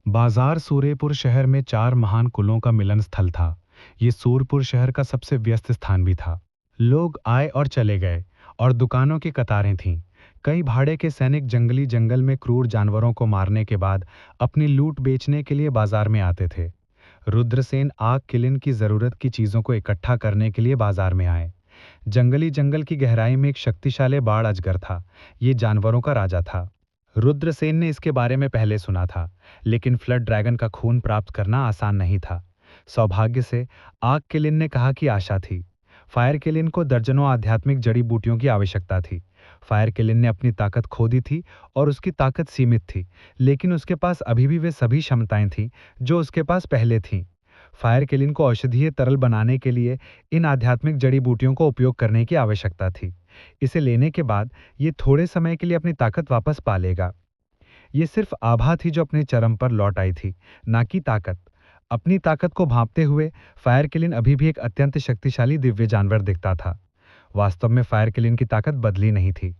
बाजार सूर्यपुर शहर में चार महान कुलों का मिलन स्थल था। ये सूरपुर शहर का सबसे व्यस्त स्थान भी था। लोग आए और चले गए और दुकानों की कतारें थीं। कई भाड़े के सैनिक जंगली जंगल में क्रूर जानवरों को मारने के बाद अपनी लूट बेचने के लिए बाजार में आते थे। रुद्रसेन आग किलिन की जरूरत की चीजों को इकट्ठा करने के लिए बाजार में आए। जंगली जंगल की गहराई में एक शक्तिशाली बाड़ अजगर था। ये जानवरों का राजा था। रुद्रसेन ने इसके बारे में पहले सुना था, लेकिन फ्लड ड्रैगन का खून प्राप्त करना आसान नहीं था। सौभाग्य से आग किलिन ने कहा कि आशा थी। फायर किलिन को दर्जनों आध्यात्मिक जड़ी बूटियों की आवश्यकता थी। फायर किलिन ने अपनी ताकत खो दी थी और उसकी ताकत सीमित थी, लेकिन उसके पास अभी भी वे सभी क्षमताएं थीं जो उसके पास पहले थीं। फायर किलिन को औषधीय तरल बनाने के लिए इन आध्यात्मिक जड़ी बूटियों को उपयोग करने की आवश्यकता थी। इसे लेने के बाद ये थोड़े समय के लिए अपनी ताकत वापस पा लेगा। ये सिर्फ आभा थी जो अपने चरम पर लौट आई थी, ना कि ताकत। अपनी ताकत को भांपते हुए फायर किलिन अभी भी एक अत्यंत शक्तिशाली दिव्य जानवर दिखता था। वास्तव में फायर किलिन की ताकत बदली नहीं थी।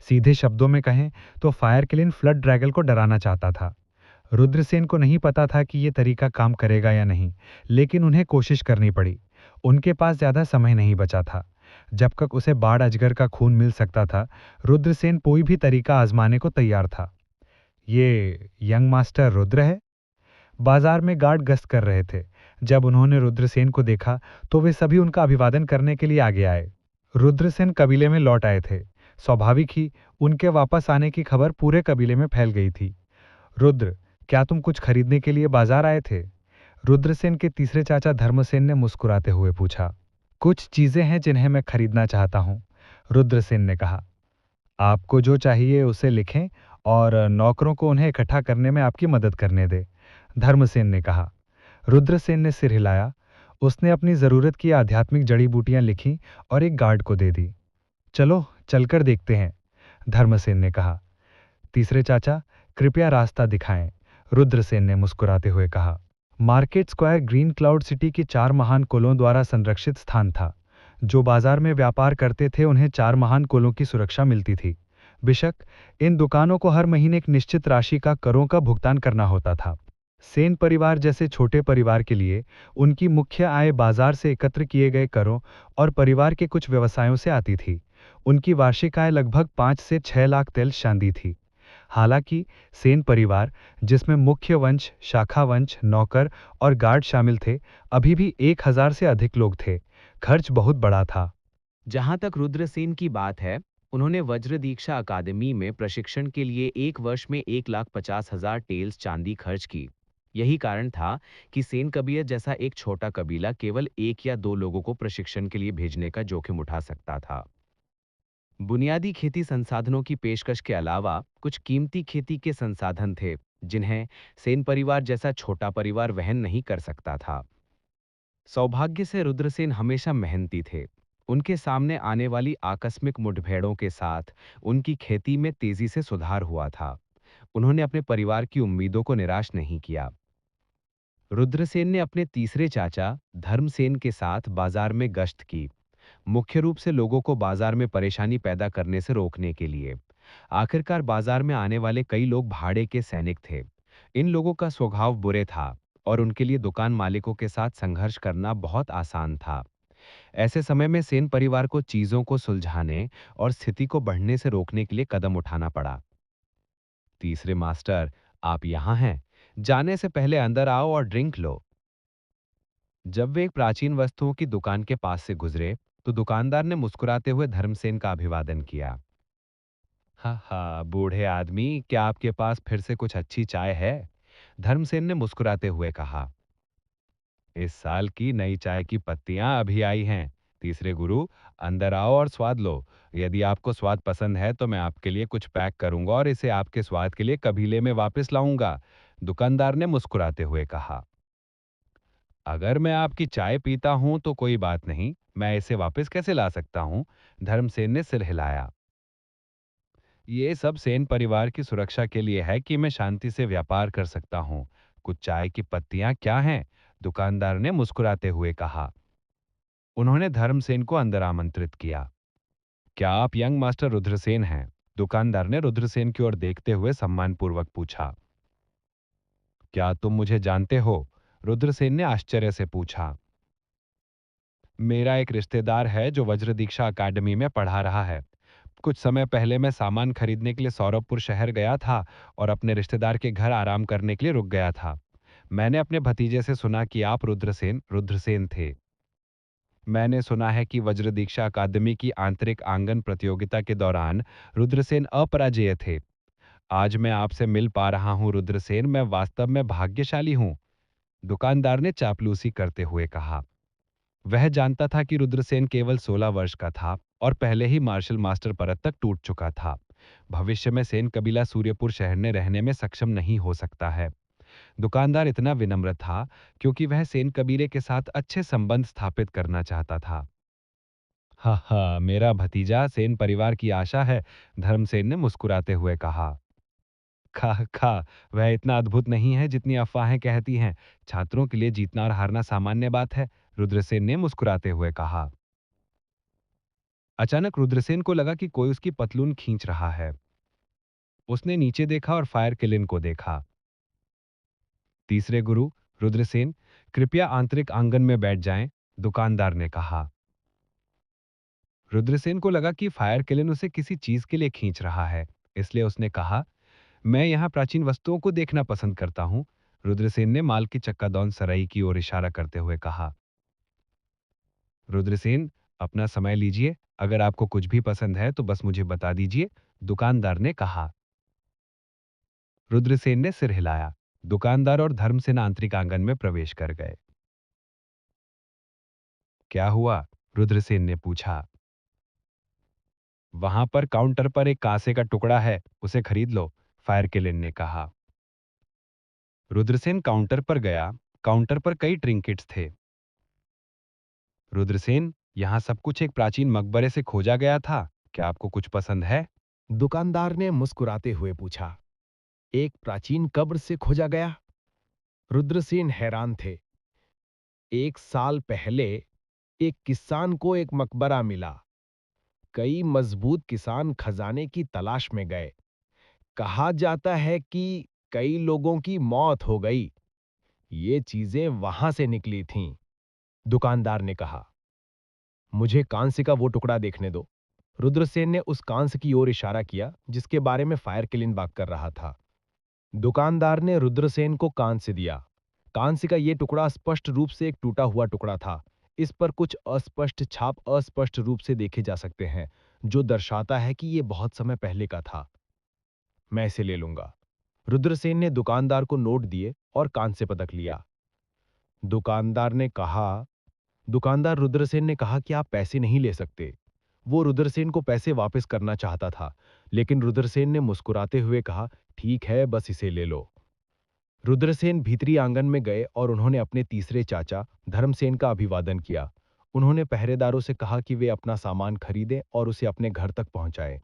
सीधे शब्दों में कहें तो फायर किलिन फ्लड ड्रैगन को डराना चाहता था। रुद्रसेन को नहीं पता था कि यह तरीका काम करेगा या नहीं, लेकिन उन्हें कोशिश करनी पड़ी। उनके पास ज्यादा समय नहीं बचा था। जब तक उसे बाढ़ अजगर का खून मिल सकता था, रुद्रसेन कोई भी तरीका आजमाने को तैयार था। ये यंग मास्टर रुद्र है? बाजार में गार्ड गश्त कर रहे थे। जब उन्होंने रुद्रसेन को देखा तो वे सभी उनका अभिवादन करने के लिए आगे आए। रुद्रसेन कबीले में लौट आए थे। स्वाभाविक ही उनके वापस आने की खबर पूरे कबीले में फैल गई थी। रुद्र, क्या तुम कुछ खरीदने के लिए बाजार आए थे? रुद्रसेन के तीसरे चाचा धर्मसेन ने मुस्कुराते हुए पूछा। कुछ चीजें हैं जिन्हें मैं खरीदना चाहता हूं, रुद्रसेन ने कहा। आपको जो चाहिए उसे लिखें और नौकरों को उन्हें इकट्ठा करने में आपकी मदद करने दे, धर्मसेन ने कहा। रुद्रसेन ने सिर हिलाया। उसने अपनी जरूरत की आध्यात्मिक जड़ी बूटियां लिखीं और एक गार्ड को दे दी। चलो चलकर देखते हैं, धर्मसेन ने कहा। तीसरे चाचा, कृपया रास्ता दिखाएं, रुद्रसेन ने मुस्कुराते हुए कहा। Market square green cloud city के चार महान कुलों द्वारा संरक्षित स्थान था। जो बाजार में व्यापार करते थे उन्हें चार महान कुलों की सुरक्षा मिलती थी। बेशक इन दुकानों को हर महीने एक निश्चित राशि का करों का भुगतान करना होता था। सेन परिवार जैसे छोटे परिवार के लिए उनकी मुख्य आय बाजार से एकत्र किए गए करों और परिवार के कुछ व्यवसायों से आती थी। उनकी वार्षिक आय लगभग 5 से 6 लाख तेल चांदी थी। हालांकि सेन परिवार, जिसमें मुख्य वंश, शाखा वंश, नौकर और गार्ड शामिल थे, अभी भी 1,000 से अधिक लोग थे। खर्च बहुत बड़ा था। जहां तक रुद्रसेन की बात है, उन्होंने वज्र दीक्षा अकादमी में प्रशिक्षण के लिए 1 वर्ष में 1,50,000 टेल्स चांदी खर्च की। यही कारण था कि सेन कबीर जैसा एक छोटा कबीला केवल 1 या 2 लोगों को प्रशिक्षण के लिए भेजने का जोखिम उठा सकता था। बुनियादी खेती संसाधनों की पेशकश के अलावा कुछ कीमती खेती के संसाधन थे, जिन्हें सेन परिवार जैसा छोटा परिवार वहन नहीं कर सकता था। सौभाग्य से रुद्रसेन हमेशा मेहनती थे। उनके सामने आने वाली आकस्मिक मुठभेड़ों के साथ उनकी खेती में तेजी से सुधार हुआ था। उन्होंने अपने परिवार की उम्मीदों को निराश नहीं किया। रुद्रसेन ने अपने तीसरे चाचा धर्मसेन के साथ बाजार में गश्त की, मुख्य रूप से लोगों को बाजार में परेशानी पैदा करने से रोकने के लिए। आखिरकार बाजार में आने वाले कई लोग भाड़े के सैनिक थे। इन लोगों का स्वभाव बुरे था और उनके लिए दुकान मालिकों के साथ संघर्ष करना बहुत आसान था। ऐसे समय में सेन परिवार को चीजों को सुलझाने और स्थिति को बढ़ने से रोकने के लिए कदम उठाना पड़ा। तीसरे मास्टर, आप यहाँ हैं। जाने से पहले अंदर आओ और ड्रिंक लो। जब वे एक प्राचीन वस्तुओं की दुकान के पास से गुजरे, तो दुकानदार ने मुस्कुराते हुए धर्मसेन का अभिवादन किया। हा हा, बूढ़े आदमी, क्या आपके पास फिर से कुछ अच्छी चाय है? धर्मसेन ने मुस्कुराते हुए कहा। इस साल की नई चाय की पत्तियां अभी आई हैं। तीसरे गुरु, अंदर आओ और स्वाद लो। यदि आपको स्वाद पसंद है तो मैं आपके लिए कुछ पैक करूंगा और इसे आपके स्वाद के लिए कबीले में वापस लाऊंगा, दुकानदार ने मुस्कुराते हुए कहा। अगर मैं आपकी चाय पीता हूं तो कोई बात नहीं, मैं इसे वापस कैसे ला सकता हूं? धर्मसेन ने सिर हिलाया। ये सब सेन परिवार की सुरक्षा के लिए है कि मैं शांति से व्यापार कर सकता हूं। कुछ चाय की पत्तियां क्या हैं? दुकानदार ने मुस्कुराते हुए कहा। उन्होंने धर्मसेन को अंदर आमंत्रित किया। क्या आप यंग मास्टर रुद्रसेन हैं? दुकानदार ने रुद्रसेन की ओर देखते हुए सम्मानपूर्वक पूछा। क्या तुम मुझे जानते हो? रुद्रसेन ने आश्चर्य से पूछा। मेरा एक रिश्तेदार है जो वज्र दीक्षा अकादमी में पढ़ा रहा है। कुछ समय पहले मैं सामान खरीदने के लिए सौरभपुर शहर गया था और अपने रिश्तेदार के घर आराम करने के लिए रुक गया था। मैंने अपने भतीजे से सुना कि आप रुद्रसेन थे। मैंने सुना है कि वज्र दीक्षा अकादमी की आंतरिक आंगन प्रतियोगिता के दौरान रुद्रसेन अपराजेय थे। आज मैं आपसे मिल पा रहा हूं रुद्रसेन, मैं वास्तव में भाग्यशाली हूं। दुकानदार ने चापलूसी करते हुए कहा। वह जानता था कि रुद्रसेन केवल 16 वर्ष का था और पहले ही मार्शल मास्टर परत तक टूट चुका था। भविष्य में सेन कबीला सूर्यपुर शहर में रहने में सक्षम नहीं हो सकता है। दुकानदार इतना विनम्र था क्योंकि वह सेन कबीले के साथ अच्छे संबंध स्थापित करना चाहता था। हा हा, मेरा भतीजा सेन परिवार की आशा है, धर्मसेन ने मुस्कुराते हुए कहा। खा खा, वह इतना अद्भुत नहीं है जितनी अफवाहें कहती हैं। छात्रों के लिए जीतना और हारना सामान्य बात है, रुद्रसेन ने मुस्कुराते हुए कहा। अचानक रुद्रसेन को लगा कि कोई उसकी पतलून खींच रहा है। उसने नीचे देखा और फायर किलिन को देखा। तीसरे गुरु, रुद्रसेन, कृपया आंतरिक आंगन में बैठ जाएं, दुकानदार ने कहा। रुद्रसेन को लगा कि फायर किलिन उसे किसी चीज के लिए खींच रहा है, इसलिए उसने कहा, मैं यहाँ प्राचीन वस्तुओं को देखना पसंद करता हूँ। रुद्रसेन ने माल की चक्कादौन सराई की ओर इशारा करते हुए कहा। रुद्रसेन, अपना समय लीजिए, अगर आपको कुछ भी पसंद है तो बस मुझे बता दीजिए, दुकानदार ने कहा। रुद्रसेन ने सिर हिलाया। दुकानदार और धर्मसेन आंतरिक आंगन में प्रवेश कर गए। क्या हुआ? रुद्रसेन ने पूछा। वहां पर काउंटर पर एक कांसे का टुकड़ा है, उसे खरीद लो, फायर किलिन ने कहा। रुद्रसेन काउंटर पर गया। काउंटर पर कई ट्रिंकेट्स थे। रुद्रसेन, यहां सब कुछ एक प्राचीन मकबरे से खोजा गया था, क्या आपको कुछ पसंद है? दुकानदार ने मुस्कुराते हुए पूछा। एक प्राचीन कब्र से खोजा गया? रुद्रसेन हैरान थे। 1 साल पहले एक किसान को एक मकबरा मिला। कई मजबूत किसान खजाने की तलाश में गए। कहा जाता है कि कई लोगों की मौत हो गई। ये चीजें वहां से निकली थीं। दुकानदार ने कहा। मुझे कांस्य का वो टुकड़ा देखने दो। रुद्रसेन ने उस कांस्य की ओर इशारा किया जिसके बारे में फायर किलिन बात कर रहा था। दुकानदार ने रुद्रसेन को कांस्य दिया। कांस्य का यह टुकड़ा स्पष्ट रूप से एक टूटा हुआ टुकड़ा था। इस पर कुछ अस्पष्ट छाप अस्पष्ट रूप से देखे जा सकते हैं, जो दर्शाता है कि यह बहुत समय पहले का था। मैं इसे ले लूंगा। रुद्रसेन ने दुकानदार को नोट दिए और कांस्य पदक लिया। दुकानदार ने कहा दुकानदार रुद्रसेन ने कहा कि आप पैसे नहीं ले सकते। वो रुद्रसेन को पैसे वापस करना चाहता था, लेकिन रुद्रसेन ने मुस्कुराते हुए कहा, ठीक है, बस इसे ले लो। रुद्रसेन भीतरी आंगन में गए और उन्होंने अपने तीसरे चाचा धर्मसेन का अभिवादन किया। उन्होंने पहरेदारों से कहा कि वे अपना सामान खरीदें और उसे अपने घर तक पहुंचाएं।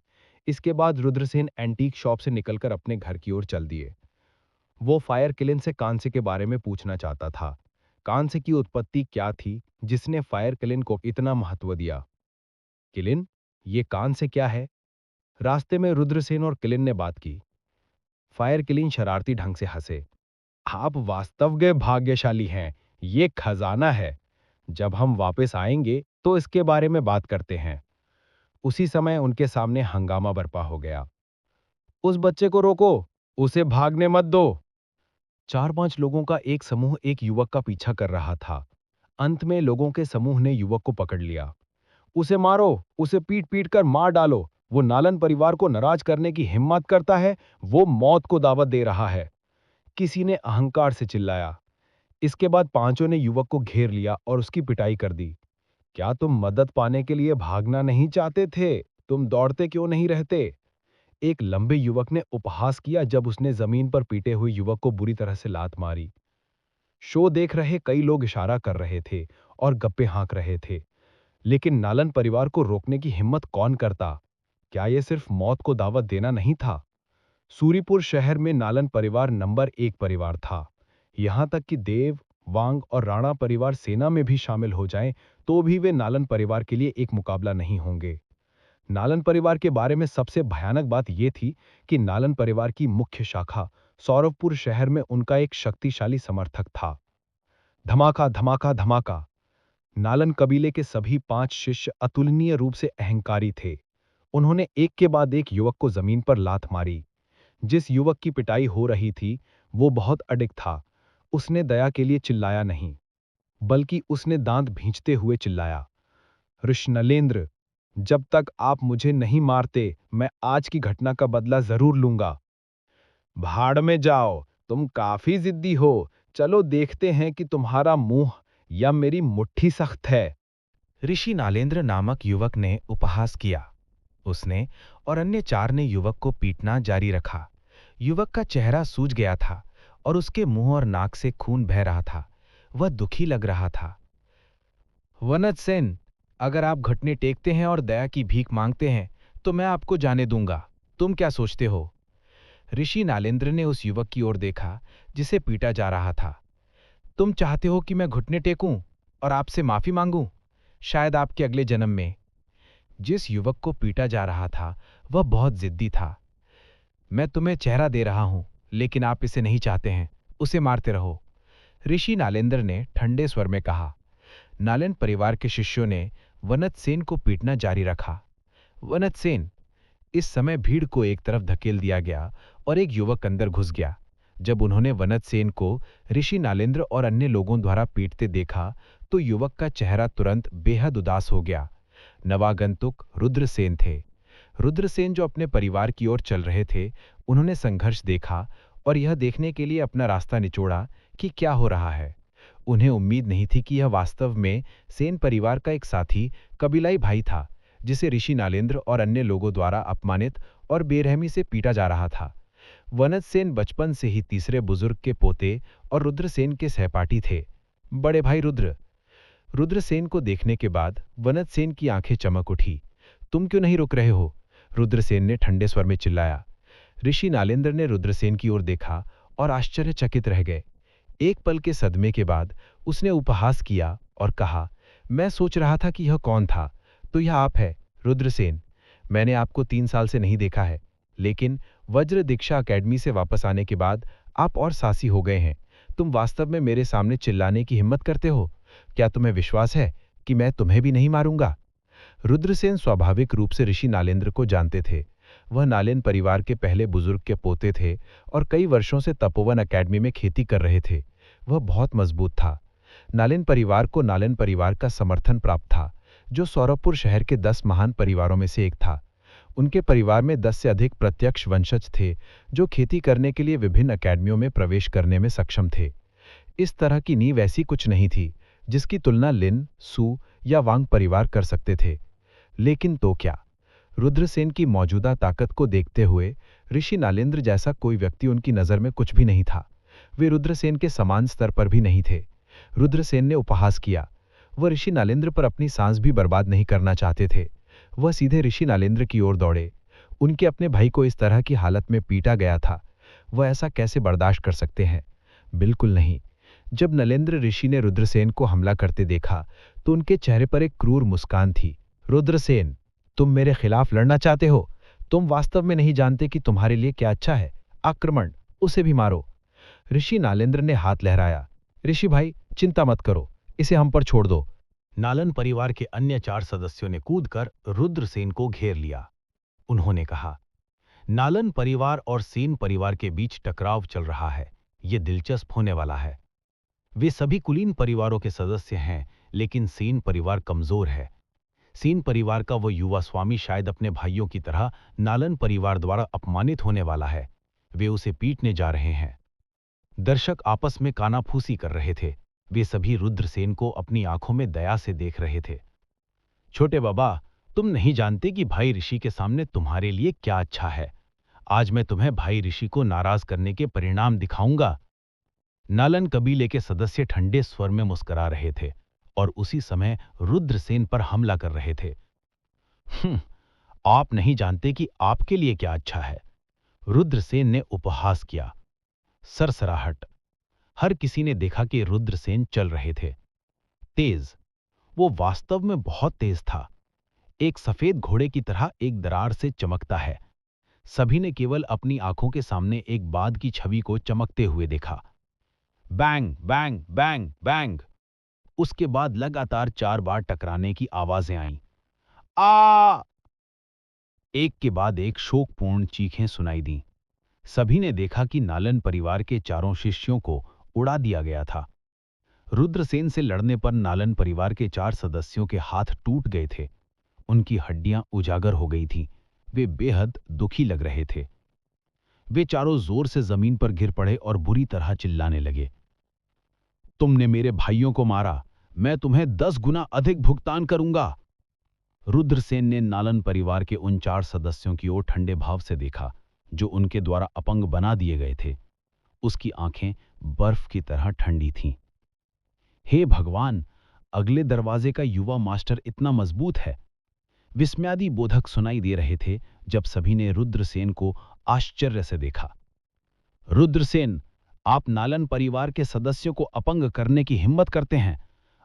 इसके बाद रुद्रसेन एंटीक शॉप से निकलकर अपने घर की ओर चल दिए। वो फायर किलिन से कांस्य के बारे में पूछना चाहता था। कांस्य की उत्पत्ति क्या थी जिसने फायर किलिन को इतना महत्व दिया? किलिन, ये कांस्य क्या है? रास्ते में रुद्रसेन और किलिन ने बात की। फायर किलिन शरारती ढंग से हंसे। आप वास्तव में भाग्यशाली हैं। ये खजाना है। जब हम वापस आएंगे तो इसके बारे में बात करते हैं। उसी समय उनके सामने हंगामा बरपा हो गया। उस बच्चे को रोको, उसे भागने मत दो। 4-5 लोगों का एक समूह एक युवक का पीछा कर रहा था। अंत में लोगों के समूह ने युवक को पकड़ लिया। उसे मारो, उसे पीट पीट कर मार डालो। वो नालन परिवार को नाराज करने की हिम्मत करता है, वो मौत को दावत दे रहा है। किसी ने अहंकार से चिल्लाया। इसके बाद पांचों ने युवक को घेर लिया और उसकी पिटाई कर दी। क्या तुम मदद पाने के लिए भागना नहीं चाहते थे? तुम दौड़ते क्यों नहीं रहते? एक लंबे युवक ने उपहास किया जब उसने जमीन पर पीटे हुए युवक को बुरी तरह से लात मारी। शो देख रहे कई लोग इशारा कर रहे थे और गप्पे हाँक रहे थे, लेकिन नालन परिवार को रोकने की हिम्मत कौन करता? क्या यह सिर्फ मौत को दावत देना नहीं था? सूरीपुर शहर में नालन परिवार नंबर 1 परिवार था। यहां तक कि देव, वांग और राणा परिवार सेना में भी शामिल हो जाएं, तो भी वे नालन परिवार के लिए एक मुकाबला नहीं होंगे। नालन परिवार के बारे में सबसे भयानक बात यह थी कि नालन परिवार की मुख्य शाखा सौरभपुर शहर में उनका एक शक्तिशाली समर्थक था। धमाका धमाका धमाका। नालन कबीले के सभी 5 शिष्य अतुलनीय रूप से अहंकारी थे। उन्होंने एक के बाद एक युवक को जमीन पर लात मारी। जिस युवक की पिटाई हो रही थी, वो बहुत अडिग था। उसने दया के लिए चिल्लाया नहीं, बल्कि उसने दांत भींचते हुए चिल्लाया, ऋषनलेंद्र, जब तक आप मुझे नहीं मारते, मैं आज की घटना का बदला जरूर लूंगा। भाड़ में जाओ, तुम काफी जिद्दी हो। चलो देखते हैं कि तुम्हारा मुंह या मेरी मुट्ठी सख्त है। ऋषि नालेंद्र नामक युवक ने उपहास किया। उसने और अन्य 4 ने युवक को पीटना जारी रखा। युवक का चेहरा सूज गया था और उसके मुंह और नाक से खून बह रहा था। वह दुखी लग रहा था। वनज सेन, अगर आप घुटने टेकते हैं और दया की भीख मांगते हैं तो मैं आपको जाने दूंगा। तुम क्या सोचते हो? ऋषि नालेंद्र ने उस युवक की ओर देखा जिसे पीटा जा रहा था। तुम चाहते हो कि मैं घुटने टेकूं और आपसे माफी मांगूं? शायद आपके अगले जन्म में। जिस युवक को पीटा जा रहा था वह बहुत जिद्दी था। मैं तुम्हें चेहरा दे रहा हूं, लेकिन आप इसे नहीं चाहते हैं। उसे मारते रहो, ऋषि नालेंद्र ने ठंडे स्वर में कहा। नालन परिवार के शिष्यों ने वनज सेन को पीटना जारी रखा। वनज सेन, इस समय भीड़ को एक तरफ धकेल दिया गया और एक युवक अंदर घुस गया। जब उन्होंने वनज सेन को ऋषि नालेंद्र और अन्य लोगों द्वारा पीटते देखा तो युवक का चेहरा तुरंत बेहद उदास हो गया। नवागंतुक रुद्रसेन थे। रुद्रसेन जो अपने परिवार की ओर चल रहे थे, उन्होंने संघर्ष देखा और यह देखने के लिए अपना रास्ता निचोड़ा कि क्या हो रहा है। उन्हें उम्मीद नहीं थी कि यह वास्तव में सेन परिवार का एक साथी कबीलाई भाई था, जिसे ऋषि नालेंद्र और अन्य लोगों द्वारा अपमानित और बेरहमी से पीटा जा रहा था। वनज सेन बचपन से ही तीसरे बुजुर्ग के पोते और रुद्रसेन के सहपाठी थे। बड़े भाई रुद्रसेन को देखने के बाद वनज सेन की आंखें चमक उठी। तुम क्यों नहीं रुक रहे हो? रुद्रसेन ने ठंडे स्वर में चिल्लाया। ऋषि नालेंद्र ने रुद्रसेन की ओर देखा और आश्चर्यचकित रह गए। एक पल के सदमे के बाद उसने उपहास किया और कहा, मैं सोच रहा था कि यह कौन था। तो यह आप है, रुद्रसेन। मैंने आपको 3 साल से नहीं देखा है, लेकिन वज्र दीक्षा अकेडमी से वापस आने के बाद आप और साहसी हो गए हैं। तुम वास्तव में मेरे सामने चिल्लाने की हिम्मत करते हो? क्या तुम्हें विश्वास है कि मैं तुम्हें भी नहीं मारूंगा? रुद्रसेन स्वाभाविक रूप से ऋषि नालेंद्र को जानते थे। वह नालेन परिवार के पहले बुजुर्ग के पोते थे और कई वर्षों से तपोवन अकेडमी में खेती कर रहे थे। वह बहुत मजबूत था। नालेन परिवार को नालेन परिवार का समर्थन प्राप्त था, जो सौरभपुर शहर के 10 महान परिवारों में से एक था। उनके परिवार में 10 से अधिक प्रत्यक्ष वंशज थे, जो खेती करने के लिए विभिन्न अकेडमियों में प्रवेश करने में सक्षम थे। इस तरह की नींव ऐसी कुछ नहीं थी जिसकी तुलना लिन, सू या वांग परिवार कर सकते थे। लेकिन तो क्या, रुद्रसेन की मौजूदा ताकत को देखते हुए ऋषि नालेंद्र जैसा कोई व्यक्ति उनकी नजर में कुछ भी नहीं था। वे रुद्रसेन के समान स्तर पर भी नहीं थे। रुद्रसेन ने उपहास किया। वह ऋषि नालेंद्र पर अपनी सांस भी बर्बाद नहीं करना चाहते थे। वह सीधे ऋषि नालेंद्र की ओर दौड़े। उनके अपने भाई को इस तरह की हालत में पीटा गया था। वह ऐसा कैसे बर्दाश्त कर सकते हैं? बिल्कुल नहीं। जब नलेंद्र ऋषि ने रुद्रसेन को हमला करते देखा तो उनके चेहरे पर एक क्रूर मुस्कान थी। रुद्रसेन, तुम मेरे खिलाफ लड़ना चाहते हो? तुम वास्तव में नहीं जानते कि तुम्हारे लिए क्या अच्छा है। आक्रमण, उसे भी मारो। ऋषि नालेंद्र ने हाथ लहराया। ऋषि भाई, चिंता मत करो, इसे हम पर छोड़ दो। नालन परिवार के अन्य 4 सदस्यों ने कूदकर रुद्रसेन को घेर लिया। उन्होंने कहा, नालन परिवार और सेन परिवार के बीच टकराव चल रहा है। यह दिलचस्प होने वाला है। वे सभी कुलीन परिवारों के सदस्य हैं, लेकिन सेन परिवार कमजोर है। सेन परिवार का वो युवा स्वामी शायद अपने भाइयों की तरह नालन परिवार द्वारा अपमानित होने वाला है। वे उसे पीटने जा रहे हैं। दर्शक आपस में कानाफूसी कर रहे थे। वे सभी रुद्रसेन को अपनी आंखों में दया से देख रहे थे। छोटे बाबा, तुम नहीं जानते कि भाई ऋषि के सामने तुम्हारे लिए क्या अच्छा है। आज मैं तुम्हें भाई ऋषि को नाराज करने के परिणाम दिखाऊंगा। नालन कबीले के सदस्य ठंडे स्वर में मुस्कुरा रहे थे और उसी समय रुद्रसेन पर हमला कर रहे थे। आप नहीं जानते कि आपके लिए क्या अच्छा है। रुद्रसेन ने उपहास किया। सरसराहट। हर किसी ने देखा कि रुद्रसेन चल रहे थे। तेज, वो वास्तव में बहुत तेज था। एक सफेद घोड़े की तरह एक दरार से चमकता है। सभी ने केवल अपनी आंखों के सामने एक बाघ की छवि को चमकते हुए देखा। Bang bang bang bang. उसके बाद लगातार 4 बार टकराने की आवाजें आईं। आ! एक के बाद एक शोकपूर्ण चीखें सुनाई दीं। सभी ने देखा कि नालन परिवार के चारों शिष्यों को उड़ा दिया गया था। रुद्रसेन से लड़ने पर नालन परिवार के 4 सदस्यों के हाथ टूट गए थे। उनकी हड्डियां उजागर हो गई थीं। वे बेहद दुखी लग रहे थे। वे चारों जोर से जमीन पर गिर पड़े और बुरी तरह चिल्लाने लगे। तुमने मेरे भाइयों को मारा, मैं तुम्हें 10 गुना अधिक भुगतान करूंगा। रुद्रसेन ने नालन परिवार के उन 4 सदस्यों की ओर ठंडे भाव से देखा जो उनके द्वारा अपंग बना दिए गए थे। उसकी आंखें बर्फ की तरह ठंडी थीं। हे भगवान, अगले दरवाजे का युवा मास्टर इतना मजबूत है। विस्मयादि बोधक सुनाई दे रहे थे जब सभी ने रुद्रसेन को आश्चर्य से देखा। रुद्रसेन, आप नालन परिवार के सदस्यों को अपंग करने की हिम्मत करते हैं।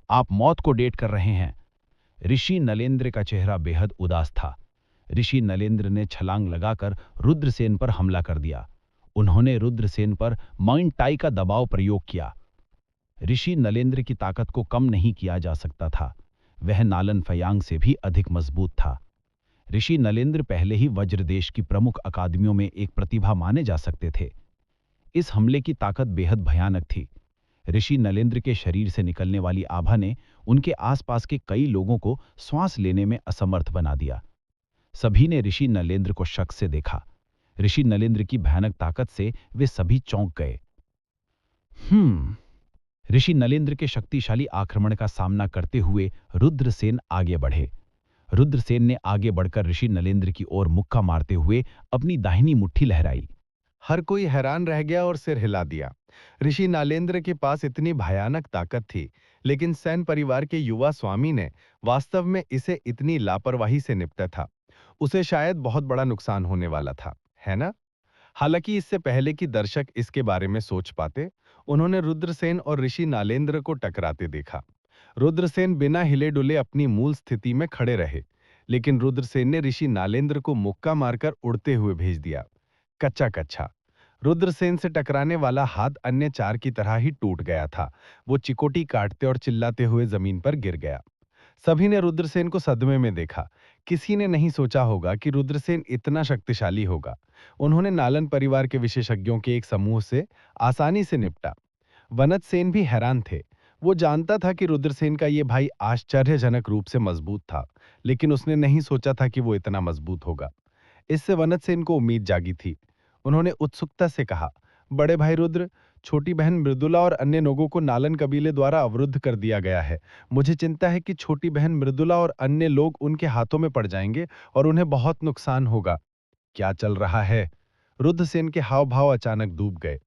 आप मौत को डेट कर रहे हैं। ऋषि नलेंद्र का चेहरा बेहद उदास था। ऋषि नलेंद्र ने छलांग लगाकर रुद्रसेन पर हमला कर दिया। उन्होंने रुद्रसेन पर माउंट टाई का दबाव प्रयोग किया। ऋषि नलेंद्र की ताकत को कम नहीं किया जा सकता था। वह नालन फयांग से भी अधिक मजबूत था। ऋषि नलेंद्र पहले ही वज्रदेश की प्रमुख अकादमियों में एक प्रतिभा माने जा सकते थे। इस हमले की ताकत बेहद भयानक थी। ऋषि नलेंद्र के शरीर से निकलने वाली आभा ने उनके आसपास के कई लोगों को श्वास लेने में असमर्थ बना दिया। सभी ने ऋषि नलेंद्र को शक से देखा। ऋषि नलेंद्र की भयानक ताकत से वे सभी चौंक गए। ऋषि नलेंद्र के शक्तिशाली आक्रमण का सामना करते हुए रुद्रसेन आगे बढ़े। रुद्रसेन ने आगे बढ़कर ऋषि नलेंद्र की ओर मुक्का मारते हुए अपनी दाहिनी मुट्ठी लहराई। हर कोई हैरान रह गया और सिर हिला दिया। ऋषि नालेंद्र के पास इतनी भयानक ताकत थी, लेकिन सेन परिवार के युवा स्वामी ने वास्तव में इसे इतनी लापरवाही से निपटा था। उसे शायद बहुत बड़ा नुकसान होने वाला था, है ना? हालांकि इससे पहले कि दर्शक इसके बारे में सोच पाते, उन्होंने रुद्रसेन और ऋषि नालेंद्र को टकराते देखा। रुद्रसेन बिना हिले डुले अपनी मूल स्थिति में खड़े रहे, लेकिन रुद्रसेन ने ऋषि नालेंद्र को मुक्का मारकर उड़ते हुए भेज दिया। कच्चा कच्चा। रुद्रसेन से टकराने वाला हाथ अन्य 4 की तरह ही टूट गया था। वो चिकोटी काटते और चिल्लाते हुए जमीन पर गिर गया। सभी ने रुद्रसेन को सदमे में देखा। किसी ने नहीं सोचा होगा कि रुद्रसेन इतना शक्तिशाली होगा। उन्होंने नालन परिवार के विशेषज्ञों के एक समूह से आसानी से निपटा। वनत सेन भी हैरान थे। वो जानता था कि रुद्रसेन का ये भाई आश्चर्यजनक रूप से मजबूत था, लेकिन उसने नहीं सोचा था कि वो इतना मजबूत होगा। इससे वनत सेन को उम्मीद जागी थी। उन्होंने उत्सुकता से कहा, बड़े भाई रुद्र, छोटी बहन मृदुला और अन्य लोगों को नालन कबीले द्वारा अवरुद्ध कर दिया गया है। मुझे चिंता है कि छोटी बहन मृदुला और अन्य लोग उनके हाथों में पड़ जाएंगे और उन्हें बहुत नुकसान होगा। क्या चल रहा है? रुद्रसेन के हाव भाव अचानक डूब गए।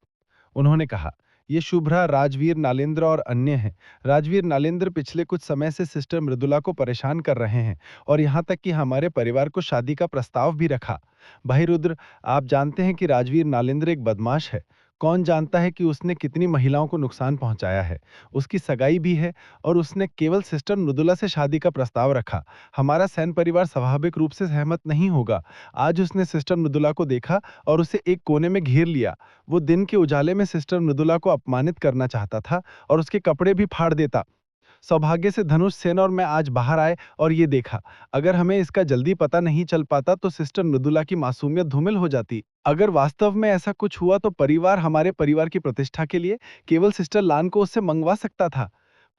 उन्होंने कहा, ये शुभ्रा, राजवीर नालेंद्र और अन्य हैं। राजवीर नालेंद्र पिछले कुछ समय से सिस्टर मृदुला को परेशान कर रहे हैं और यहाँ तक कि हमारे परिवार को शादी का प्रस्ताव भी रखा। भाई रुद्र, आप जानते हैं कि राजवीर नालेंद्र एक बदमाश है। कौन जानता है कि उसने कितनी महिलाओं को नुकसान पहुंचाया है। उसकी सगाई भी है और उसने केवल सिस्टर मृदुला से शादी का प्रस्ताव रखा। हमारा सैन परिवार स्वाभाविक रूप से सहमत नहीं होगा। आज उसने सिस्टर मृदुला को देखा और उसे एक कोने में घेर लिया। वो दिन के उजाले में सिस्टर मृदुला को अपमानित करना चाहता था और उसके कपड़े भी फाड़ देता। सौभाग्य से धनुष सेन और मैं आज बाहर आए और ये देखा। अगर हमें इसका जल्दी पता नहीं चल पाता तो सिस्टर मृदुला की मासूमियत धूमिल हो जाती। अगर वास्तव में ऐसा कुछ हुआ तो परिवार हमारे परिवार की प्रतिष्ठा के लिए केवल सिस्टर लान को उससे मंगवा सकता था।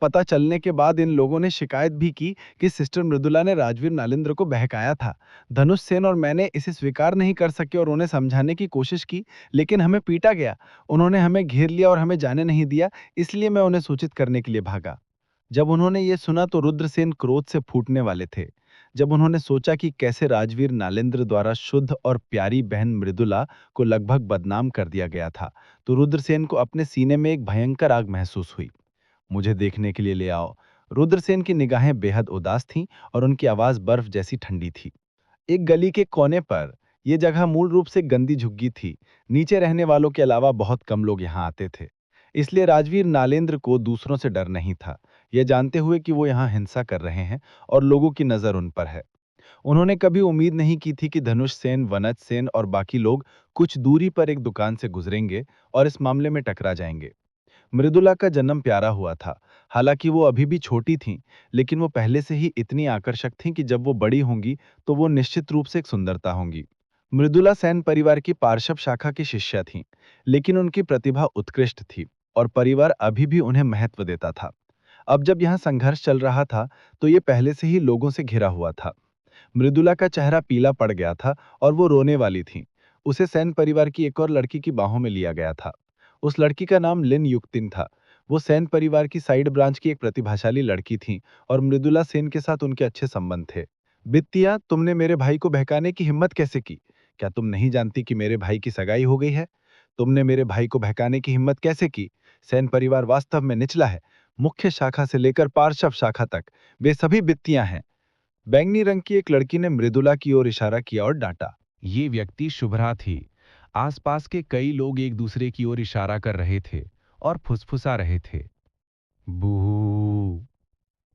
पता चलने के बाद इन लोगों ने शिकायत भी की कि सिस्टर मृदुला ने राजवीर नालेंद्र को बहकाया था। धनुष सेन और मैंने इसे स्वीकार नहीं कर सके और उन्हें समझाने की कोशिश की, लेकिन हमें पीटा गया। उन्होंने हमें घेर लिया और हमें जाने नहीं दिया, इसलिए मैं उन्हें सूचित करने के लिए भागा। जब उन्होंने ये सुना तो रुद्रसेन क्रोध से फूटने वाले थे। जब उन्होंने सोचा कि कैसे राजवीर नालेंद्र द्वारा शुद्ध और प्यारी बहन मृदुला को लगभग बदनाम कर दिया गया था, तो रुद्रसेन को अपने सीने में एक भयंकर आग महसूस हुई। मुझे देखने के लिए ले आओ। रुद्रसेन की निगाहें बेहद उदास थीं और उनकी आवाज बर्फ जैसी ठंडी थी। एक गली के कोने पर यह जगह मूल रूप से गंदी झुग्गी थी। नीचे रहने वालों के अलावा बहुत कम लोग यहाँ आते थे। इसलिए राजवीर नालेंद्र को दूसरों से डर नहीं था, यह जानते हुए कि वो यहाँ हिंसा कर रहे हैं और लोगों की नजर उन पर है। उन्होंने कभी उम्मीद नहीं की थी कि धनुष सेन, वनज सेन और बाकी लोग कुछ दूरी पर एक दुकान से गुजरेंगे और इस मामले में टकरा जाएंगे। मृदुला का जन्म प्यारा हुआ था। हालांकि वो अभी भी छोटी थीं, लेकिन वो पहले से ही इतनी आकर्षक थीं कि जब वो बड़ी होंगी तो वो निश्चित रूप से एक सुंदरता होंगी। मृदुला सेन परिवार की पार्श्व शाखा की शिष्या थीं, लेकिन उनकी प्रतिभा उत्कृष्ट थी और परिवार अभी भी उन्हें महत्व देता था। अब जब यहाँ संघर्ष चल रहा था, तो ये पहले से ही लोगों से घिरा हुआ था। मृदुला का चेहरा पीला पड़ गया था और वो रोने वाली थी। उसे सेन परिवार की एक और लड़की की बाहों में लिया गया था। उस लड़की का नाम लिन युक्तिन था। वो सेन परिवार की साइड ब्रांच की एक प्रतिभाशाली लड़की थी और मृदुला सेन के साथ उनके अच्छे संबंध थे। बित्तिया, तुमने मेरे भाई को बहकाने की हिम्मत कैसे की? क्या तुम नहीं जानती कि मेरे भाई की सगाई हो गई है? तुमने मेरे भाई को बहकाने की हिम्मत कैसे की? सेन परिवार वास्तव में निचला है। मुख्य शाखा से लेकर पार्श्व शाखा तक वे सभी बित्तियां हैं। बैंगनी रंग की एक लड़की ने मृदुला की ओर इशारा किया और डांटा। ये व्यक्ति शुभ्रा थी। आसपास के कई लोग एक दूसरे की ओर इशारा कर रहे थे और फुसफुसा रहे थे। बू।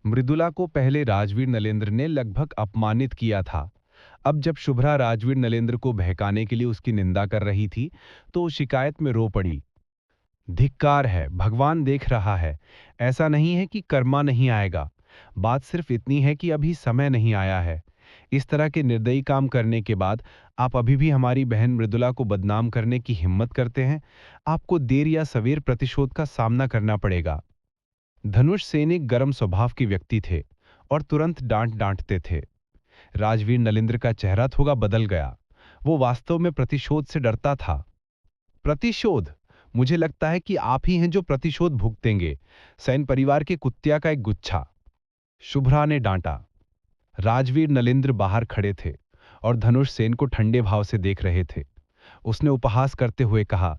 मृदुला को पहले राजवीर नलेंद्र ने लगभग अपमानित किया था। अब जब शुभ्रा राजवीर नलेंद्र को बहकाने के लिए उसकी निंदा कर रही थी, तो वो शिकायत में रो पड़ी। धिक्कार है, भगवान देख रहा है। ऐसा नहीं है कि कर्मा नहीं आएगा। बात सिर्फ इतनी है कि अभी समय नहीं आया है। इस तरह के निर्दयी काम करने के बाद आप अभी भी हमारी बहन मृदुला को बदनाम करने की हिम्मत करते हैं। आपको देर या सवेर प्रतिशोध का सामना करना पड़ेगा। धनुष सेन एक गर्म स्वभाव के व्यक्ति थे और तुरंत डांटते थे। राजवीर नलेंद्र का चेहरा थोड़ा बदल गया। वो वास्तव में प्रतिशोध से डरता था। प्रतिशोध? मुझे लगता है कि आप ही हैं जो प्रतिशोध भुगतेंगे। सेन परिवार के कुत्तिया का एक गुच्छा, शुभ्रा ने डांटा। राजवीर नलेंद्र बाहर खड़े थे और धनुष सेन को ठंडे भाव से देख रहे थे। उसने उपहास करते हुए कहा,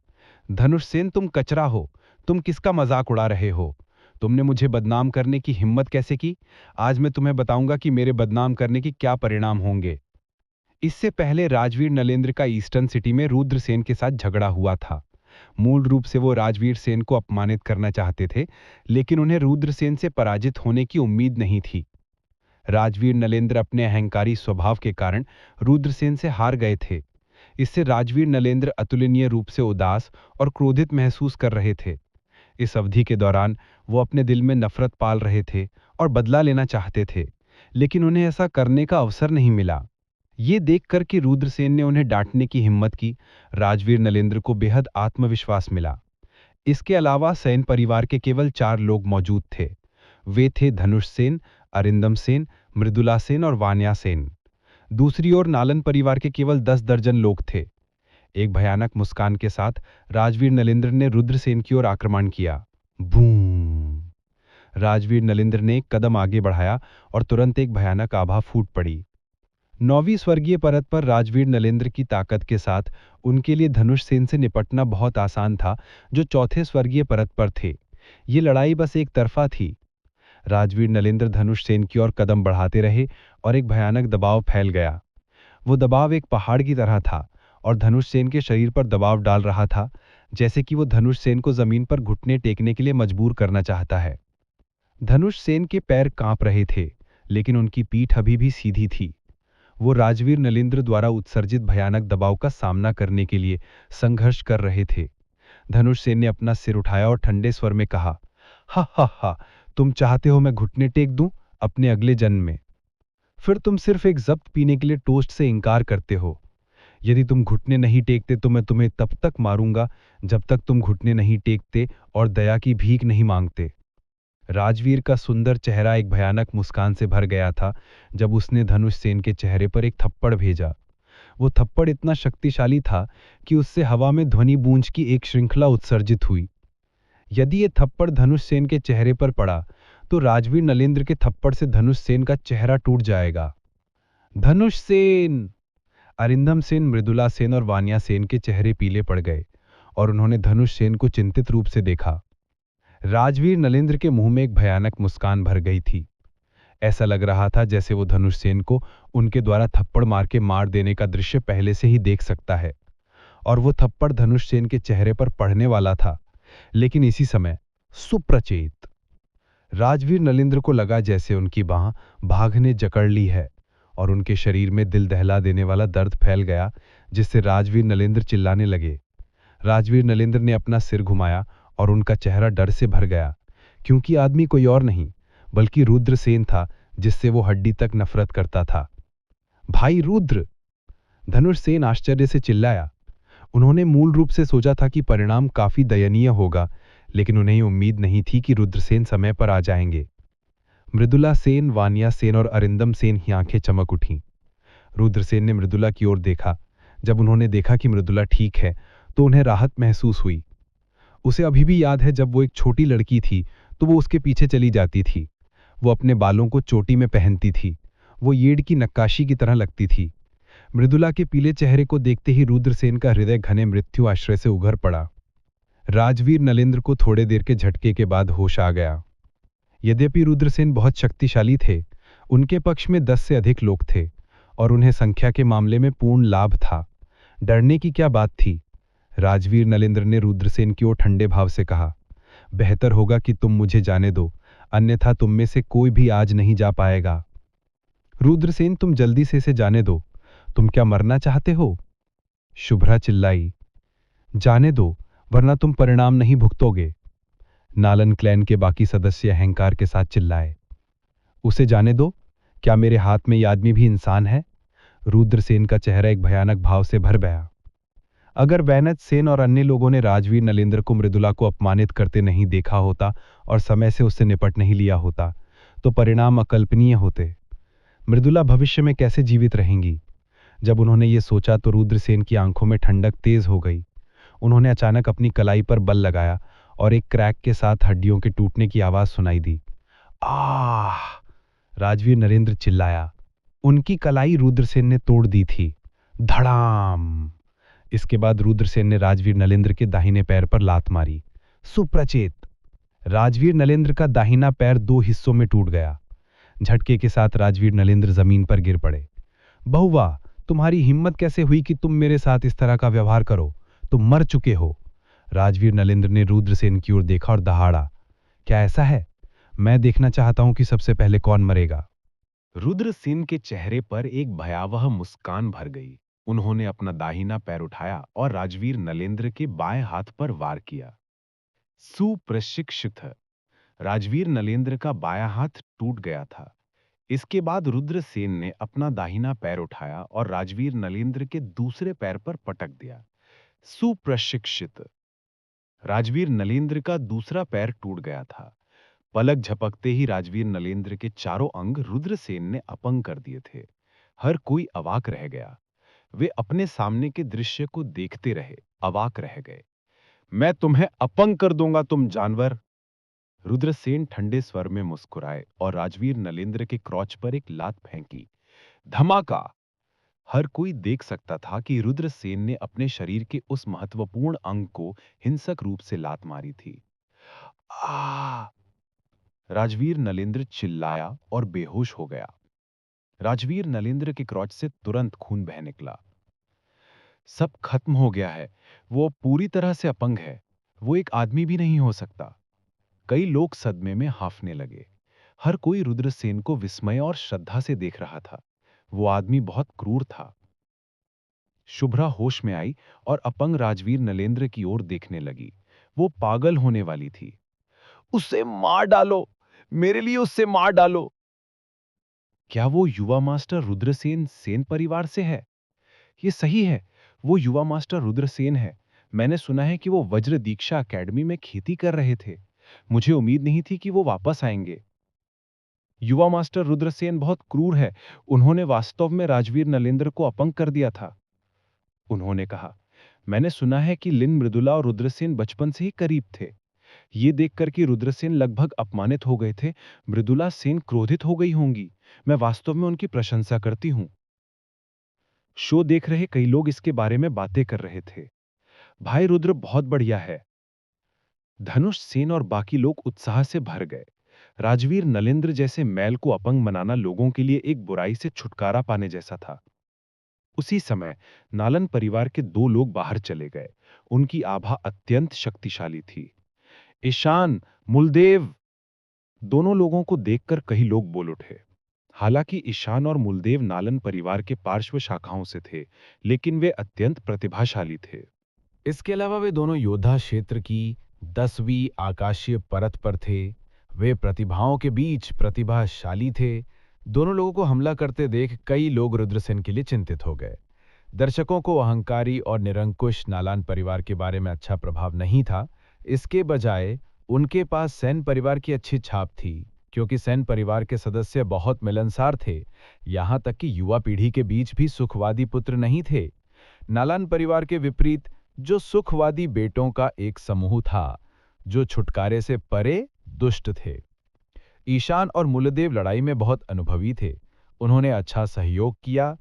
धनुष सेन, तुम कचरा हो। तुम किसका मजाक उड़ा रहे हो? तुमने मुझे बदनाम करने की हिम्मत कैसे की? आज मैं तुम्हें बताऊंगा कि मेरे बदनाम करने की क्या परिणाम होंगे। इससे पहले राजवीर नलेंद्र का ईस्टर्न सिटी में रुद्र सेन के साथ झगड़ा हुआ था। मूल रूप से वो राजवीर सेन को अपमानित करना चाहते थे, लेकिन उन्हें रुद्र सेन से पराजित होने की उम्मीद नहीं थी। राजवीर नलेंद्र अपने अहंकारी स्वभाव के कारण रुद्रसेन से हार गए थे। इससे राजवीर नलेंद्र अतुलनीय रूप से उदास और क्रोधित महसूस कर रहे थे। इस अवधि के दौरान वो अपने दिल में नफरत पाल रहे थे और बदला लेना चाहते थे, लेकिन उन्हें ऐसा करने का अवसर नहीं मिला। ये देखकर कि रुद्रसेन ने उन्हें डांटने की हिम्मत की, राजवीर नलेंद्र को बेहद आत्मविश्वास मिला। इसके अलावा सेन परिवार के केवल 4 लोग मौजूद थे। वे थे धनुष सेन, अरिंदम सेन, मृदुला सेन और वान्या सेन। दूसरी ओर नालन परिवार के केवल 10 दर्जन लोग थे। एक भयानक मुस्कान के साथ राजवीर नलेंद्र ने रुद्रसेन की ओर आक्रमण किया। बूम! राजवीर नलेंद्र ने एक कदम आगे बढ़ाया और तुरंत एक भयानक आभा फूट पड़ी। 9वीं स्वर्गीय परत पर राजवीर नलेंद्र की ताकत के साथ उनके लिए धनुष सेन से निपटना बहुत आसान था, जो 4थे स्वर्गीय परत पर थे। ये लड़ाई बस एक तरफा थी। राजवीर नलेंद्र धनुष सेन की ओर कदम बढ़ाते रहे और एक भयानक दबाव फैल गया। वो दबाव एक पहाड़ की तरह था और धनुष सेन के शरीर पर दबाव डाल रहा था, जैसे कि वो धनुष सेन को जमीन पर घुटने टेकने के लिए मजबूर करना चाहता है। धनुष सेन के पैर कांप रहे थे, लेकिन उनकी पीठ अभी भी सीधी थी। वो राजवीर नलेंद्र द्वारा उत्सर्जित भयानक दबाव का सामना करने के लिए संघर्ष कर रहे थे। धनुष सेन ने अपना सिर उठाया और ठंडे स्वर में कहा, हा हा हा, तुम चाहते हो मैं घुटने टेक दूं अपने अगले जन्म में? फिर तुम सिर्फ एक जब्त पीने के लिए टोस्ट से इंकार करते हो। यदि तुम घुटने नहीं टेकते तो मैं तुम्हें तब तक मारूंगा जब तक तुम घुटने नहीं टेकते और दया की भीख नहीं मांगते। राजवीर का सुंदर चेहरा एक भयानक मुस्कान से भर गया था जब उसने धनुष सेन के चेहरे पर एक थप्पड़ भेजा। वो थप्पड़ इतना शक्तिशाली था कि उससे हवा में ध्वनि गूंज की एक श्रृंखला उत्सर्जित हुई। यदि ये थप्पड़ धनुष सेन के चेहरे पर पड़ा तो राजवीर नलेंद्र के थप्पड़ से धनुष सेन का चेहरा टूट जाएगा। धनुष सेन! अरिंदम सेन, मृदुला सेन और वान्या सेन के चेहरे पीले पड़ गए और उन्होंने धनुष सेन को चिंतित रूप से देखा। राजवीर नलेंद्र के मुंह में एक भयानक मुस्कान भर गई थी। ऐसा लग रहा था जैसे वो धनुष सेन को उनके द्वारा थप्पड़ मार के मार देने का दृश्य पहले से ही देख सकता है, और वो थप्पड़ धनुष सेन के चेहरे पर पड़ने वाला था। लेकिन इसी समय सुप्रचेत राजवीर नलेंद्र को लगा जैसे उनकी बांह भाग ने जकड़ ली है और उनके शरीर में दिल दहला देने वाला दर्द फैल गया, जिससे राजवीर नलेंद्र चिल्लाने लगे। राजवीर नलेंद्र ने अपना सिर घुमाया और उनका चेहरा डर से भर गया, क्योंकि आदमी कोई और नहीं बल्कि रुद्रसेन था, जिससे वो हड्डी तक नफरत करता था। भाई रुद्र! धनुष सेन आश्चर्य से चिल्लाया। उन्होंने मूल रूप से सोचा था कि परिणाम काफी दयनीय होगा, लेकिन उन्हें उम्मीद नहीं थी कि रुद्रसेन समय पर आ जाएंगे। मृदुला सेन, वानिया सेन और अरिंदम सेन की आंखें चमक उठीं। रुद्रसेन ने मृदुला की ओर देखा। जब उन्होंने देखा कि मृदुला ठीक है, तो उन्हें राहत महसूस हुई। उसे अभी भी याद है, जब वो एक छोटी लड़की थी तो वो उसके पीछे चली जाती थी। वो अपने बालों को चोटी में पहनती थी। वो येड़ की नक्काशी की तरह लगती थी। मृदुला के पीले चेहरे को देखते ही रुद्रसेन का हृदय घने मृत्यु आश्रय से उभर पड़ा। राजवीर नलेंद्र को थोड़े देर के झटके के बाद होश आ गया। यद्यपि रुद्रसेन बहुत शक्तिशाली थे, उनके पक्ष में 10 से अधिक लोग थे और उन्हें संख्या के मामले में पूर्ण लाभ था। डरने की क्या बात थी? राजवीर नलेंद्र ने रुद्रसेन की ओर ठंडे भाव से कहा, बेहतर होगा कि तुम मुझे जाने दो, अन्यथा तुम में से कोई भी आज नहीं जा पाएगा। रुद्रसेन, तुम जल्दी से इसे जाने दो। तुम क्या मरना चाहते हो? शुभ्रा चिल्लाई। जाने दो, वरना तुम परिणाम नहीं भुगतोगे। नालन क्लैन के बाकी सदस्य अहंकार के साथ चिल्लाए। उसे जाने दो? क्या मेरे हाथ में यह आदमी भी इंसान है? रुद्रसेन का चेहरा एक भयानक भाव से भर गया। अगर वैनत सेन और अन्य लोगों ने राजवीर नलेंद्र को मृदुला को अपमानित करते नहीं देखा होता और समय से उससे निपट नहीं लिया होता, तो परिणाम अकल्पनीय होते। मृदुला भविष्य में कैसे जीवित रहेंगी? जब उन्होंने ये सोचा तो रुद्रसेन की आंखों में ठंडक तेज हो गई। उन्होंने अचानक अपनी कलाई पर बल लगाया और एक क्रैक के साथ हड्डियों के टूटने की आवाज सुनाई दी। आह! राजवीर नरेंद्र चिल्लाया। उनकी कलाई रुद्रसेन ने तोड़ दी थी। धड़ाम! इसके बाद रुद्रसेन ने राजवीर नलेंद्र के दाहिने पैर पर लात मारी। सुप्रचेत! राजवीर नलेंद्र का दाहिना पैर 2 हिस्सों में टूट गया। झटके के साथ राजवीर नलेंद्र जमीन पर गिर पड़े। बहुआ, तुम्हारी हिम्मत कैसे हुई कि तुम मेरे साथ इस तरह का व्यवहार करो? तुम मर चुके हो। राजवीर नलेंद्र ने रुद्रसेन की ओर देखा और दहाड़ा। क्या ऐसा है? मैं देखना चाहता हूं कि सबसे पहले कौन मरेगा। रुद्रसेन के चेहरे पर एक भयावह मुस्कान भर गई। उन्होंने अपना दाहिना पैर उठाया और राजवीर नलेंद्र के बाएं हाथ पर वार किया। सुप्रशिक्षित! राजवीर नलेंद्र का बायां हाथ टूट गया था। इसके बाद रुद्रसेन ने अपना दाहिना पैर उठाया और राजवीर नलेंद्र के दूसरे पैर पर पटक दिया। सुप्रशिक्षित! राजवीर नलेंद्र का दूसरा पैर टूट गया था। पलक झपकते ही राजवीर नलेंद्र के चारों अंग रुद्रसेन ने अपंग कर दिए थे। हर कोई अवाक रह गया। वे अपने सामने के दृश्य को देखते रहे, अवाक रह गए। मैं तुम्हें अपंग कर दूंगा, तुम जानवर! रुद्रसेन ठंडे स्वर में मुस्कुराए और राजवीर नलेंद्र के क्रोच पर एक लात फेंकी। धमाका! हर कोई देख सकता था कि रुद्रसेन ने अपने शरीर के उस महत्वपूर्ण अंग को हिंसक रूप से लात मारी थी। आ! राजवीर नलेंद्र चिल्लाया और बेहोश हो गया। राजवीर नलेंद्र के क्रोच से तुरंत खून बह निकला। सब खत्म हो गया है। वो पूरी तरह से अपंग है। वो एक आदमी भी नहीं हो सकता। कई लोग सदमे में हांफने लगे। हर कोई रुद्रसेन को विस्मय और श्रद्धा से देख रहा था। वो आदमी बहुत क्रूर था। शुभ्रा होश में आई और अपंग राजवीर नलेंद्र की ओर देखने लगी। वो पागल होने वाली थी। उसे मार डालो, मेरे लिए उसे मार डालो। क्या वो युवा मास्टर रुद्रसेन सेन परिवार से है? ये सही है, वो युवा मास्टर रुद्रसेन है। मैंने सुना है कि वो वज्र दीक्षा अकेडमी में खेती कर रहे थे। मुझे उम्मीद नहीं थी कि वो वापस आएंगे। युवा मास्टर रुद्रसेन बहुत क्रूर है। उन्होंने वास्तव में राजवीर नलेंद्र को अपंग कर दिया था। उन्होंने कहा, मैंने सुना है कि लिन, मृदुला और रुद्रसेन बचपन से ही करीब थे। ये देखकर कि रुद्रसेन लगभग अपमानित हो गए थे, मृदुला सेन क्रोधित हो गई होंगी। मैं वास्तव में उनकी प्रशंसा करती हूं। शो देख रहे कई लोग इसके बारे में बातें कर रहे थे। भाई रुद्र बहुत बढ़िया है। धनुष सेन और बाकी लोग उत्साह से भर गए। राजवीर नलेंद्र जैसे मैल को अपंग बनाना लोगों के लिए एक बुराई से छुटकारा पाने जैसा था। उसी समय नालन परिवार के 2 लोग बाहर चले गए। उनकी आभा अत्यंत शक्तिशाली थी। ईशान, मुलदेव! दोनों लोगों को देखकर कई लोग बोल उठे। हालांकि ईशान और मूलदेव नालन परिवार के पार्श्व शाखाओं से थे, लेकिन वे अत्यंत प्रतिभाशाली थे। इसके अलावा वे दोनों योद्धा क्षेत्र की 10वीं आकाशीय परत पर थे। वे प्रतिभाओं के बीच प्रतिभाशाली थे। दोनों लोगों को हमला करते देख कई लोग रुद्रसेन के लिए चिंतित हो गए। दर्शकों को अहंकारी और निरंकुश नालान परिवार के बारे में अच्छा प्रभाव नहीं था। इसके बजाय उनके पास सेन परिवार की अच्छी छाप थी, क्योंकि सेन परिवार के सदस्य बहुत मिलनसार थे। यहां तक कि युवा पीढ़ी के बीच भी सुखवादी पुत्र नहीं थे। नालान परिवार के विपरीत जो सुखवादी बेटों का एक समूह था, जो छुटकारे से परे दुष्ट थे। ईशान और मूलदेव लड़ाई में बहुत अनुभवी थे। उन्होंने अच्छा सहयोग किया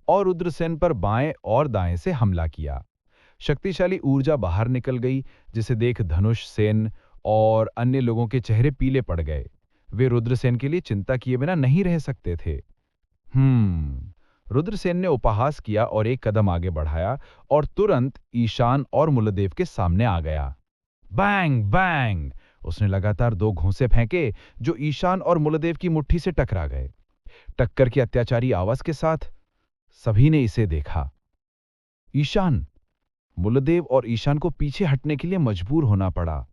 और रुद्रसेन पर बाएं और दाएं से हमला किया। शक्तिशाली ऊर्जा बाहर निकल गई, जिसे देख धनुष सेन और अन्य लोगों के चेहरे पीले पड़ गए। वे रुद्रसेन के लिए चिंता किए बिना नहीं रह सकते थे। रुद्रसेन ने उपहास किया और एक कदम आगे बढ़ाया और तुरंत ईशान और मूलदेव के सामने आ गया। Bang bang! उसने लगातार 2 घूंसे फेंके, जो ईशान और मूलदेव की मुट्ठी से टकरा गए। टक्कर की अत्याचारी आवाज के साथ सभी ने इसे देखा। ईशान, मूलदेव और ईशान को पीछे हटने के लिए मजबूर होना पड़ा।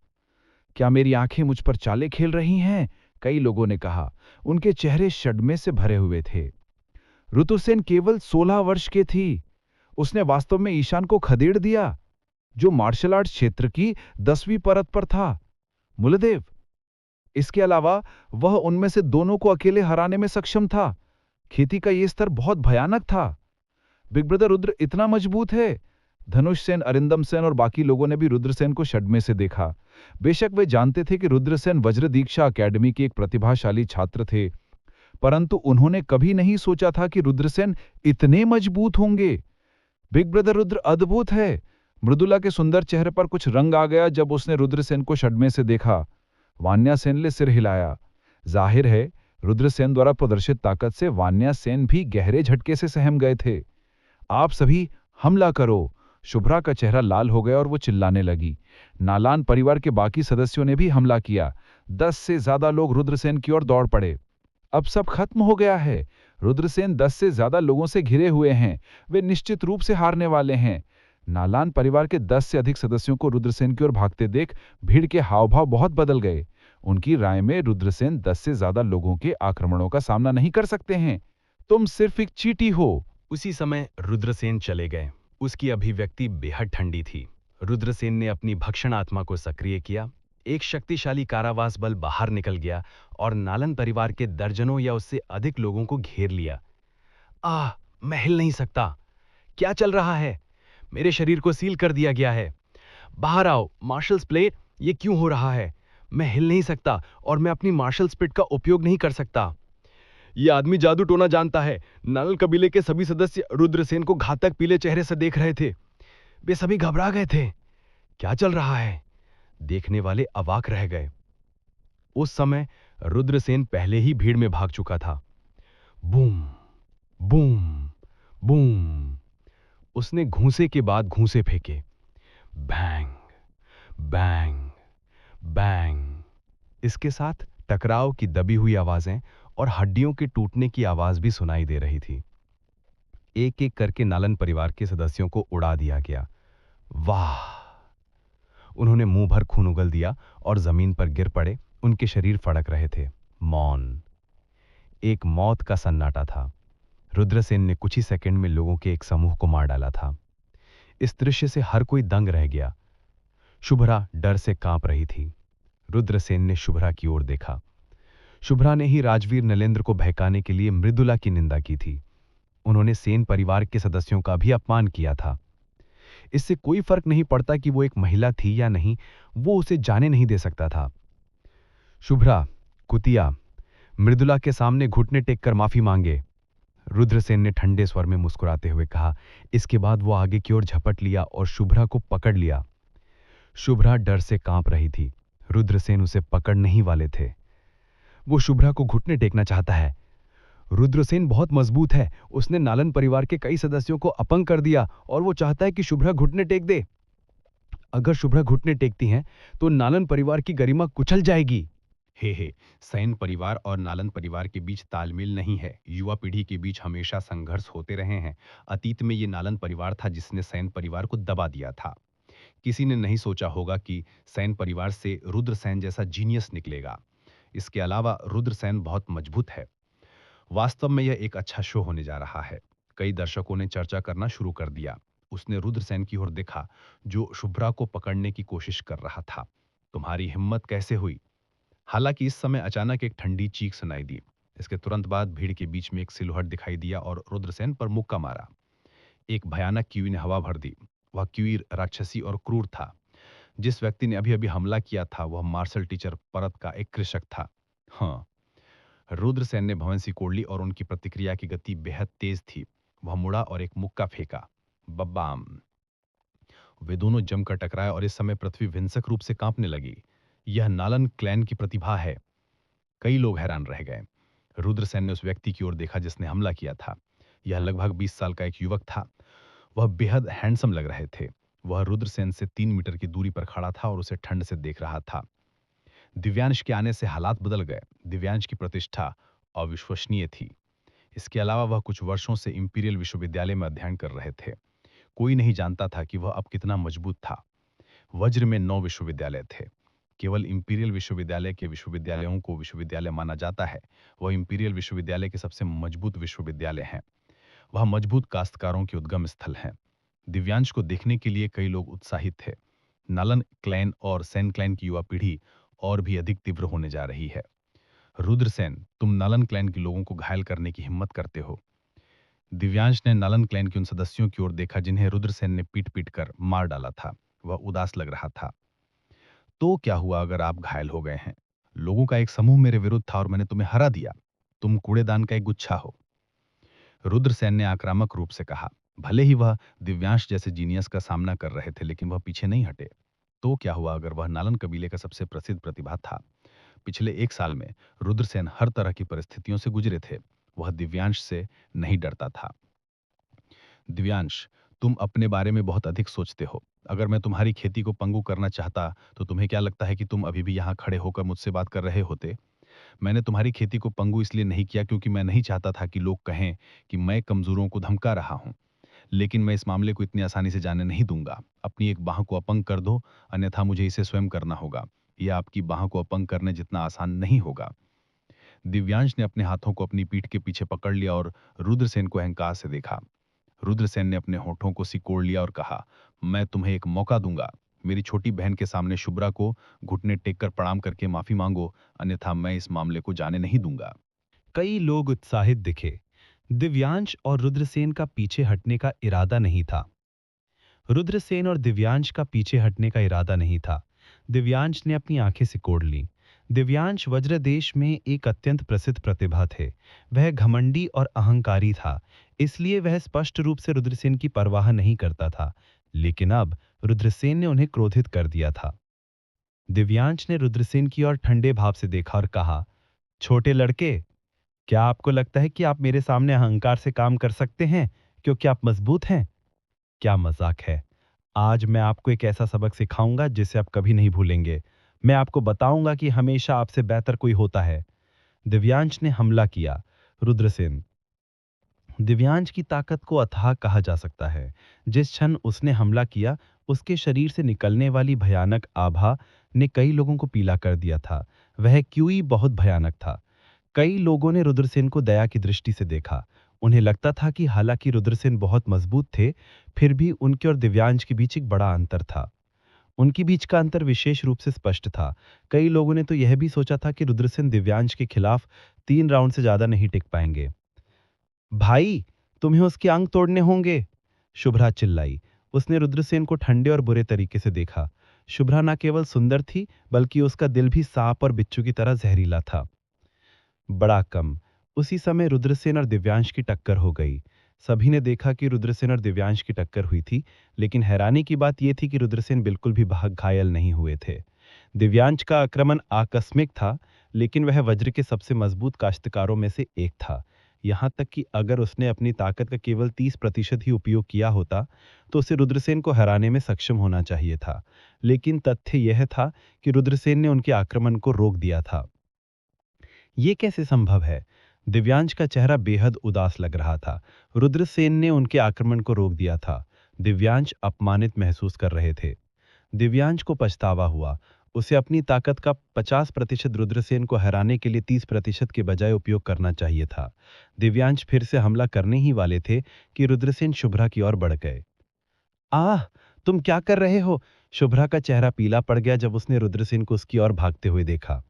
क्या मेरी आंखें मुझ पर चालें खेल रही हैं? कई लोगों ने कहा। उनके चेहरे शड्मे से भरे हुए थे। ऋतुसेन केवल 16 वर्ष के थी। उसने वास्तव में ईशान को खदेड़ दिया, जो मार्शल आर्ट्स क्षेत्र की 10वीं परत पर था। मूलदेव, इसके अलावा वह उनमें से दोनों को अकेले हराने में सक्षम था। खेती का यह स्तर बहुत भयानक था। बिग ब्रदर रुद्र इतना मजबूत है। धनुष सेन, अरिंदम सेन और बाकी लोगों ने भी रुद्रसेन को शड्मे से देखा। बेशक वे जानते थे कि रुद्रसेन वज्र दीक्षा अकेडमी के एक प्रतिभाशाली छात्र थे, परंतु उन्होंने कभी नहीं सोचा था कि रुद्रसेन इतने मजबूत होंगे। बिग ब्रदर रुद्र अद्भुत है। मृदुला के सुंदर चेहरे पर कुछ रंग आ गया जब उसने रुद्रसेन को शड्मे से देखा। वान्या सेन ने सिर हिलाया। जाहिर है, रुद्रसेन द्वारा प्रदर्शित ताकत से वान्या सेन भी गहरे झटके से सहम गए थे। आप सभी हमला करो! शुभ्रा का चेहरा लाल हो गया और वो चिल्लाने लगी। नालान परिवार के बाकी सदस्यों ने भी हमला किया। 10 से ज्यादा लोग रुद्रसेन की ओर दौड़ पड़े। अब सब खत्म हो गया है। रुद्रसेन 10 से ज्यादा लोगों से घिरे हुए हैं। वे निश्चित रूप से हारने वाले हैं। नालान परिवार के 10 से अधिक सदस्यों को रुद्रसेन की ओर भागते देख भीड़ के हाव-भाव बहुत बदल गए। उनकी राय में रुद्रसेन 10 से ज्यादा लोगों के आक्रमणों का सामना नहीं कर सकते हैं। तुम सिर्फ एक चींटी हो। उसी समय रुद्रसेन चले गए। उसकी अभिव्यक्ति बेहद ठंडी थी। रुद्रसेन ने अपनी भक्षण आत्मा को सक्रिय किया। एक शक्तिशाली कारावास बल बाहर निकल गया और नालन परिवार के दर्जनों या उससे अधिक लोगों को घेर लिया। मैं हिल नहीं सकता। क्या चल रहा है? मेरे शरीर को सील कर दिया गया है। बाहर आओ, मार्शल स्प्ले, ये क्यों हो रहा है? मैं हिल नहीं सकता और मैं अपनी मार्शल स्पिट का उपयोग नहीं कर सकता। ये आदमी जादू टोना जानता है। नालन कबीले के सभी सदस्य रुद्रसेन को घातक पीले चेहरे से देख रहे थे। वे सभी घबरा गए थे। क्या चल रहा है? देखने वाले अवाक रह गए। उस समय रुद्रसेन पहले ही भीड़ में भाग चुका था। Boom, boom, boom. उसने घूंसे के बाद घूंसे फेंके। Bang, bang, bang. इसके साथ टकराव की दबी हुई आवाजें और हड्डियों के टूटने की आवाज भी सुनाई दे रही थी। एक एक करके नालन परिवार के सदस्यों को उड़ा दिया गया। वाह! उन्होंने मुंह भर खून उगल दिया और जमीन पर गिर पड़े। उनके शरीर फड़क रहे थे। मौन, एक मौत का सन्नाटा था। रुद्रसेन ने कुछ ही सेकंड में लोगों के एक समूह को मार डाला था। इस दृश्य से हर कोई दंग रह गया। शुभ्रा डर से कांप रही थी। रुद्रसेन ने शुभ्रा की ओर देखा। शुभ्रा ने ही राजवीर नलेंद्र को बहकाने के लिए मृदुला की निंदा की थी। उन्होंने सेन परिवार के सदस्यों का भी अपमान किया था। इससे कोई फर्क नहीं पड़ता कि वो एक महिला थी या नहीं, वो उसे जाने नहीं दे सकता था। शुभ्रा, कुतिया, मृदुला के सामने घुटने टेक कर माफी मांगे, रुद्रसेन ने ठंडे स्वर में मुस्कुराते हुए कहा। इसके बाद वो आगे की ओर झपट लिया और शुभ्रा को पकड़ लिया। शुभ्रा डर से कांप रही थी। रुद्रसेन उसे पकड़ नहीं वाले थे। वो शुभ्रा को घुटने टेकना चाहता है। रुद्रसेन बहुत मजबूत है। उसने नालन परिवार के कई सदस्यों को अपंग कर दिया और वो चाहता है कि शुभ्रा घुटने टेक दे। अगर शुभ्रा घुटने टेकती हैं तो नालन परिवार की गरिमा कुचल जाएगी। हे, सैन परिवार और नालन परिवार के बीच तालमेल नहीं है। युवा पीढ़ी के बीच हमेशा संघर्ष होते रहे हैं। अतीत में ये नालन परिवार था जिसने सैन परिवार को दबा दिया था। किसी ने नहीं सोचा होगा कि सैन परिवार से रुद्रसेन जैसा जीनियस निकलेगा। इसके अलावा रुद्रसेन बहुत मजबूत है। वास्तव में यह एक अच्छा शो होने जा रहा है। कई दर्शकों ने चर्चा करना शुरू कर दिया। उसने रुद्रसेन की ओर देखा, जो शुभ्रा को पकड़ने की कोशिश कर रहा था। तुम्हारी हिम्मत कैसे हुई? हालांकि इस समय अचानक एक ठंडी चीख सुनाई दी। इसके तुरंत बाद भीड़ के बीच में एक सिलहट दिखाई दिया और रुद्रसेन पर मुक्का मारा। एक भयानक कीवी ने हवा भर दी। वह कीवी राक्षसी और क्रूर था। जिस व्यक्ति ने अभी अभी हमला किया था वह मार्शल टीचर परत का एक कृषक था। हाँ, रुद्रसेन ने भवन सिकोड़ ली और उनकी प्रतिक्रिया की गति बेहद तेज थी। वह मुड़ा और एक मुक्का फेंका। बब्बाम! वे दोनों जमकर टकराए और इस समय पृथ्वी हिंसक रूप से कांपने लगी। यह नालन क्लैन की प्रतिभा है। कई लोग हैरान रह गए। रुद्रसेन ने उस व्यक्ति की ओर देखा जिसने हमला किया था। यह लगभग 20 साल का एक युवक था। वह बेहद हैंडसम लग रहे थे। वह रुद्रसेन से 3 मीटर की दूरी पर खड़ा था और उसे ठंड से देख रहा था। दिव्यांश के आने से हालात बदल गए। दिव्यांश की प्रतिष्ठा अविश्वसनीय थी। इसके अलावा वह कुछ वर्षों से इंपीरियल विश्वविद्यालय में अध्ययन कर रहे थे। कोई नहीं जानता था कि वह अब कितना मजबूत था। वज्र में 9 विश्वविद्यालय थे। केवल इंपीरियल विश्वविद्यालय के विश्वविद्यालयों को विश्वविद्यालय माना जाता है। वह इंपीरियल विश्वविद्यालय के सबसे मजबूत विश्वविद्यालय हैं। वह मजबूत काश्तकारों के उद्गम स्थल हैं। दिव्यांश को देखने के लिए कई लोग उत्साहित थे। नालन क्लैन और सैन क्लैन की युवा पीढ़ी और भी अधिक तीव्र होने जा रही है। रुद्रसेन, तुम नालन क्लैन के लोगों को घायल करने की हिम्मत करते हो। दिव्यांश ने नालन क्लैन के उन सदस्यों की ओर देखा जिन्हें रुद्रसेन ने पीट पीट कर मार डाला था। वह उदास लग रहा था। तो क्या हुआ अगर आप घायल हो गए हैं? लोगों का एक समूह मेरे विरुद्ध था और मैंने तुम्हें हरा दिया। तुम कूड़ेदान का एक गुच्छा हो। रुद्रसेन ने आक्रामक रूप से कहा। भले ही वह दिव्यांश जैसे जीनियस का सामना कर रहे थे लेकिन वह पीछे नहीं हटे। तो क्या हुआ अगर वह नालन कबीले का सबसे प्रसिद्ध प्रतिभा था? पिछले 1 साल में रुद्रसेन हर तरह की परिस्थितियों से गुजरे थे। वह दिव्यांश से नहीं डरता था। दिव्यांश, तुम अपने बारे में बहुत अधिक सोचते हो। अगर मैं तुम्हारी खेती को पंगु करना चाहता तो तुम्हें क्या लगता है कि तुम अभी भी यहाँ खड़े होकर मुझसे बात कर रहे होते? मैंने तुम्हारी खेती को पंगु इसलिए नहीं किया क्योंकि मैं नहीं चाहता था कि लोग कहें कि मैं कमजोरों को धमका रहा हूं। लेकिन मैं इस मामले को इतनी आसानी से जाने नहीं दूंगा। अपनी एक बाह को अपंग कर दो, अन्यथा मुझे इसे स्वयं करना होगा। यह आपकी बाह को अपंग करने जितना आसान नहीं होगा। दिव्यांश ने अपने हाथों को अपनी पीठ के पीछे पकड़ लिया और रुद्रसेन को अहंकार से देखा। रुद्रसेन ने अपने होठों को सिकोड़ लिया और कहा, मैं तुम्हें एक मौका दूंगा। मेरी छोटी बहन के सामने शुभ्रा को घुटने टेक कर प्रणाम करके माफी मांगो, अन्यथा मैं इस मामले को जाने नहीं दूंगा। कई लोग उत्साहित दिखे। दिव्यांश और रुद्रसेन का पीछे हटने का इरादा नहीं था। रुद्रसेन और दिव्यांश का पीछे हटने का इरादा नहीं था। दिव्यांश ने अपनी आंखें सिकोड़ लीं। दिव्यांश वज्रदेश में एक अत्यंत प्रसिद्ध प्रतिभा थे। वह घमंडी और अहंकारी था, इसलिए वह स्पष्ट रूप से रुद्रसेन की परवाह नहीं करता था। लेकिन अब रुद्रसेन ने उन्हें क्रोधित कर दिया था। दिव्यांश ने रुद्रसेन की ओर ठंडे भाव से देखा और कहा, छोटे लड़के, क्या आपको लगता है कि आप मेरे सामने अहंकार से काम कर सकते हैं क्योंकि आप मजबूत हैं? क्या मजाक है। आज मैं आपको एक ऐसा सबक सिखाऊंगा जिसे आप कभी नहीं भूलेंगे। मैं आपको बताऊंगा कि हमेशा आपसे बेहतर कोई होता है। दिव्यांश ने हमला किया। रुद्रसेन, दिव्यांश की ताकत को अथाह कहा जा सकता है। जिस क्षण उसने हमला किया, उसके शरीर से निकलने वाली भयानक आभा ने कई लोगों को पीला कर दिया था। वह क्यूई बहुत भयानक था। कई लोगों ने रुद्रसेन को दया की दृष्टि से देखा। उन्हें लगता था कि हालांकि रुद्रसेन बहुत मजबूत थे, फिर भी उनके और दिव्यांश के बीच एक बड़ा अंतर था। उनके बीच का अंतर विशेष रूप से स्पष्ट था। कई लोगों ने तो यह भी सोचा था कि रुद्रसेन दिव्यांश के खिलाफ 3 राउंड से ज्यादा नहीं टिक पाएंगे। भाई, तुम्हें उसके अंग तोड़ने होंगे, शुभ्रा चिल्लाई। उसने रुद्रसेन को ठंडे और बुरे तरीके से देखा। शुभ्रा न केवल सुंदर थी, बल्कि उसका दिल भी सांप और बिच्छू की तरह जहरीला था। बड़ा कम उसी समय रुद्रसेन और दिव्यांश की टक्कर हो गई। सभी ने देखा कि रुद्रसेन और दिव्यांश की टक्कर हुई थी, लेकिन हैरानी की बात यह थी कि रुद्रसेन बिल्कुल भी घायल नहीं हुए थे। दिव्यांश का आक्रमण आकस्मिक था, लेकिन वह वज्र के सबसे मजबूत काश्तकारों में से एक था। यहां तक कि अगर उसने अपनी ताकत का केवल 30% ही उपयोग किया होता तो उसे रुद्रसेन को हराने में सक्षम होना चाहिए था। लेकिन तथ्य यह था कि रुद्रसेन ने उनके आक्रमण को रोक दिया था। ये कैसे संभव है? दिव्यांश का चेहरा बेहद उदास लग रहा था। रुद्रसेन ने उनके आक्रमण को रोक दिया था। दिव्यांश अपमानित महसूस कर रहे थे। दिव्यांश को पछतावा हुआ। उसे अपनी ताकत का 50% रुद्रसेन को हराने के लिए 30% के बजाय उपयोग करना चाहिए था। दिव्यांश फिर से हमला करने ही वाले थे कि रुद्रसेन शुभ्रा की ओर बढ़ गए। आह, तुम क्या कर रहे हो? शुभ्रा का चेहरा पीला पड़ गया जब उसने रुद्रसेन को उसकी ओर भागते हुए देखा।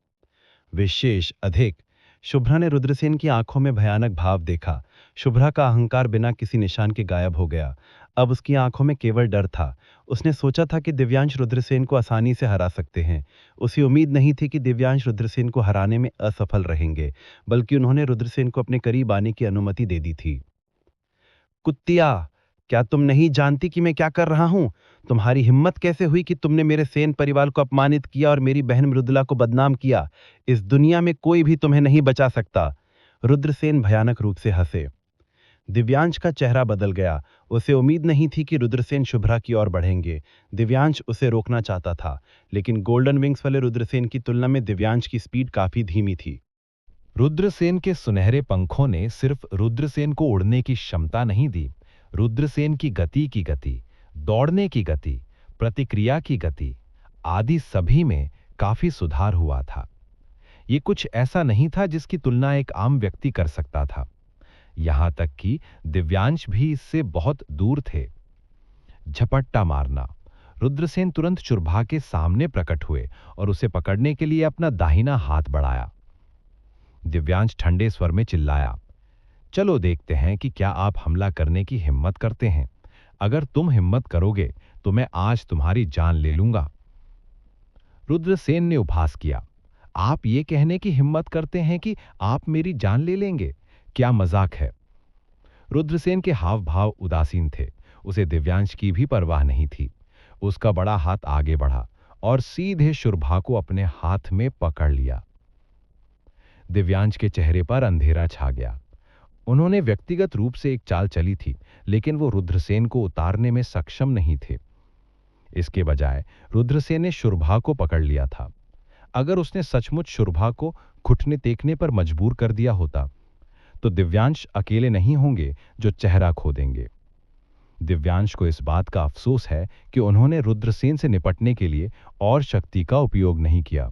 विशेष अधिक। शुभ्रा ने रुद्रसेन की आंखों में भयानक भाव देखा। शुभ्रा का अहंकार बिना किसी निशान के गायब हो गया। अब उसकी आंखों में केवल डर था। उसने सोचा था कि दिव्यांश रुद्रसेन को आसानी से हरा सकते हैं। उसे उम्मीद नहीं थी कि दिव्यांश रुद्रसेन को हराने में असफल रहेंगे, बल्कि उन्होंने रुद्रसेन को अपने करीब आने की अनुमति दे दी थी। कुत्तिया, क्या तुम नहीं जानती कि मैं क्या कर रहा हूं? तुम्हारी हिम्मत कैसे हुई कि तुमने मेरे सेन परिवार को अपमानित किया और मेरी बहन मृदुला को बदनाम किया? इस दुनिया में कोई भी तुम्हें नहीं बचा सकता। रुद्रसेन भयानक रूप से हंसे। दिव्यांश का चेहरा बदल गया। उसे उम्मीद नहीं थी कि रुद्रसेन शुभ्रा की ओर बढ़ेंगे। दिव्यांश उसे रोकना चाहता था, लेकिन गोल्डन विंग्स वाले रुद्रसेन की तुलना में दिव्यांश की स्पीड काफी धीमी थी। रुद्रसेन के सुनहरे पंखों ने सिर्फ रुद्रसेन को उड़ने की क्षमता नहीं दी, रुद्रसेन की गति, दौड़ने की गति, प्रतिक्रिया की गति आदि सभी में काफी सुधार हुआ था। ये कुछ ऐसा नहीं था जिसकी तुलना एक आम व्यक्ति कर सकता था। यहां तक कि दिव्यांश भी इससे बहुत दूर थे। झपट्टा मारना। रुद्रसेन तुरंत शुभ्रा के सामने प्रकट हुए और उसे पकड़ने के लिए अपना दाहिना हाथ बढ़ाया। दिव्यांश ठंडे स्वर में चिल्लाया, चलो देखते हैं कि क्या आप हमला करने की हिम्मत करते हैं। अगर तुम हिम्मत करोगे तो मैं आज तुम्हारी जान ले लूंगा। रुद्रसेन ने उपहास किया, आप ये कहने की हिम्मत करते हैं कि आप मेरी जान ले लेंगे? क्या मजाक है? रुद्रसेन के हाव भाव उदासीन थे। उसे दिव्यांश की भी परवाह नहीं थी। उसका बड़ा हाथ आगे बढ़ा और सीधे शुभ्रा को अपने हाथ में पकड़ लिया। दिव्यांश के चेहरे पर अंधेरा छा गया। उन्होंने व्यक्तिगत रूप से एक चाल चली थी, लेकिन वो रुद्रसेन को उतारने में सक्षम नहीं थे। इसके बजाय रुद्रसेन ने शुभ्रा को पकड़ लिया था। अगर उसने सचमुच शुभ्रा को घुटने टेकने पर मजबूर कर दिया होता, तो दिव्यांश अकेले नहीं होंगे जो चेहरा खो देंगे। दिव्यांश को इस बात का अफसोस है कि उन्होंने रुद्रसेन से निपटने के लिए और शक्ति का उपयोग नहीं किया।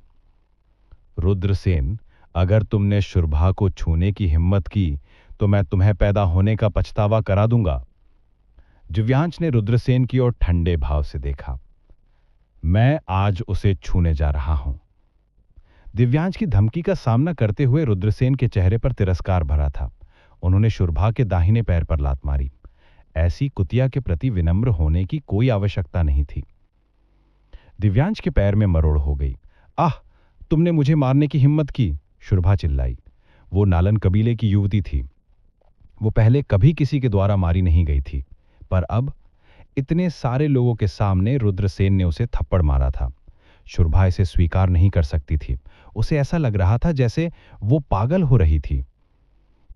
रुद्रसेन, अगर तुमने शुभ्रा को छूने की हिम्मत की तो मैं तुम्हें पैदा होने का पछतावा करा दूंगा। दिव्यांश ने रुद्रसेन की ओर ठंडे भाव से देखा। मैं आज उसे छूने जा रहा हूं। दिव्यांश की धमकी का सामना करते हुए रुद्रसेन के चेहरे पर तिरस्कार भरा था। उन्होंने शुभ्रा के दाहिने पैर पर लात मारी। ऐसी कुतिया के प्रति विनम्र होने की कोई आवश्यकता नहीं थी। दिव्यांश के पैर में मरोड़ हो गई। आह, तुमने मुझे मारने की हिम्मत की, शुभ्रा चिल्लाई। वो नालन कबीले की युवती थी। वो पहले कभी किसी के द्वारा मारी नहीं गई थी, पर अब इतने सारे लोगों के सामने रुद्रसेन ने उसे थप्पड़ मारा था। शुभ्रा इसे स्वीकार नहीं कर सकती थी। उसे ऐसा लग रहा था जैसे वो पागल हो रही थी।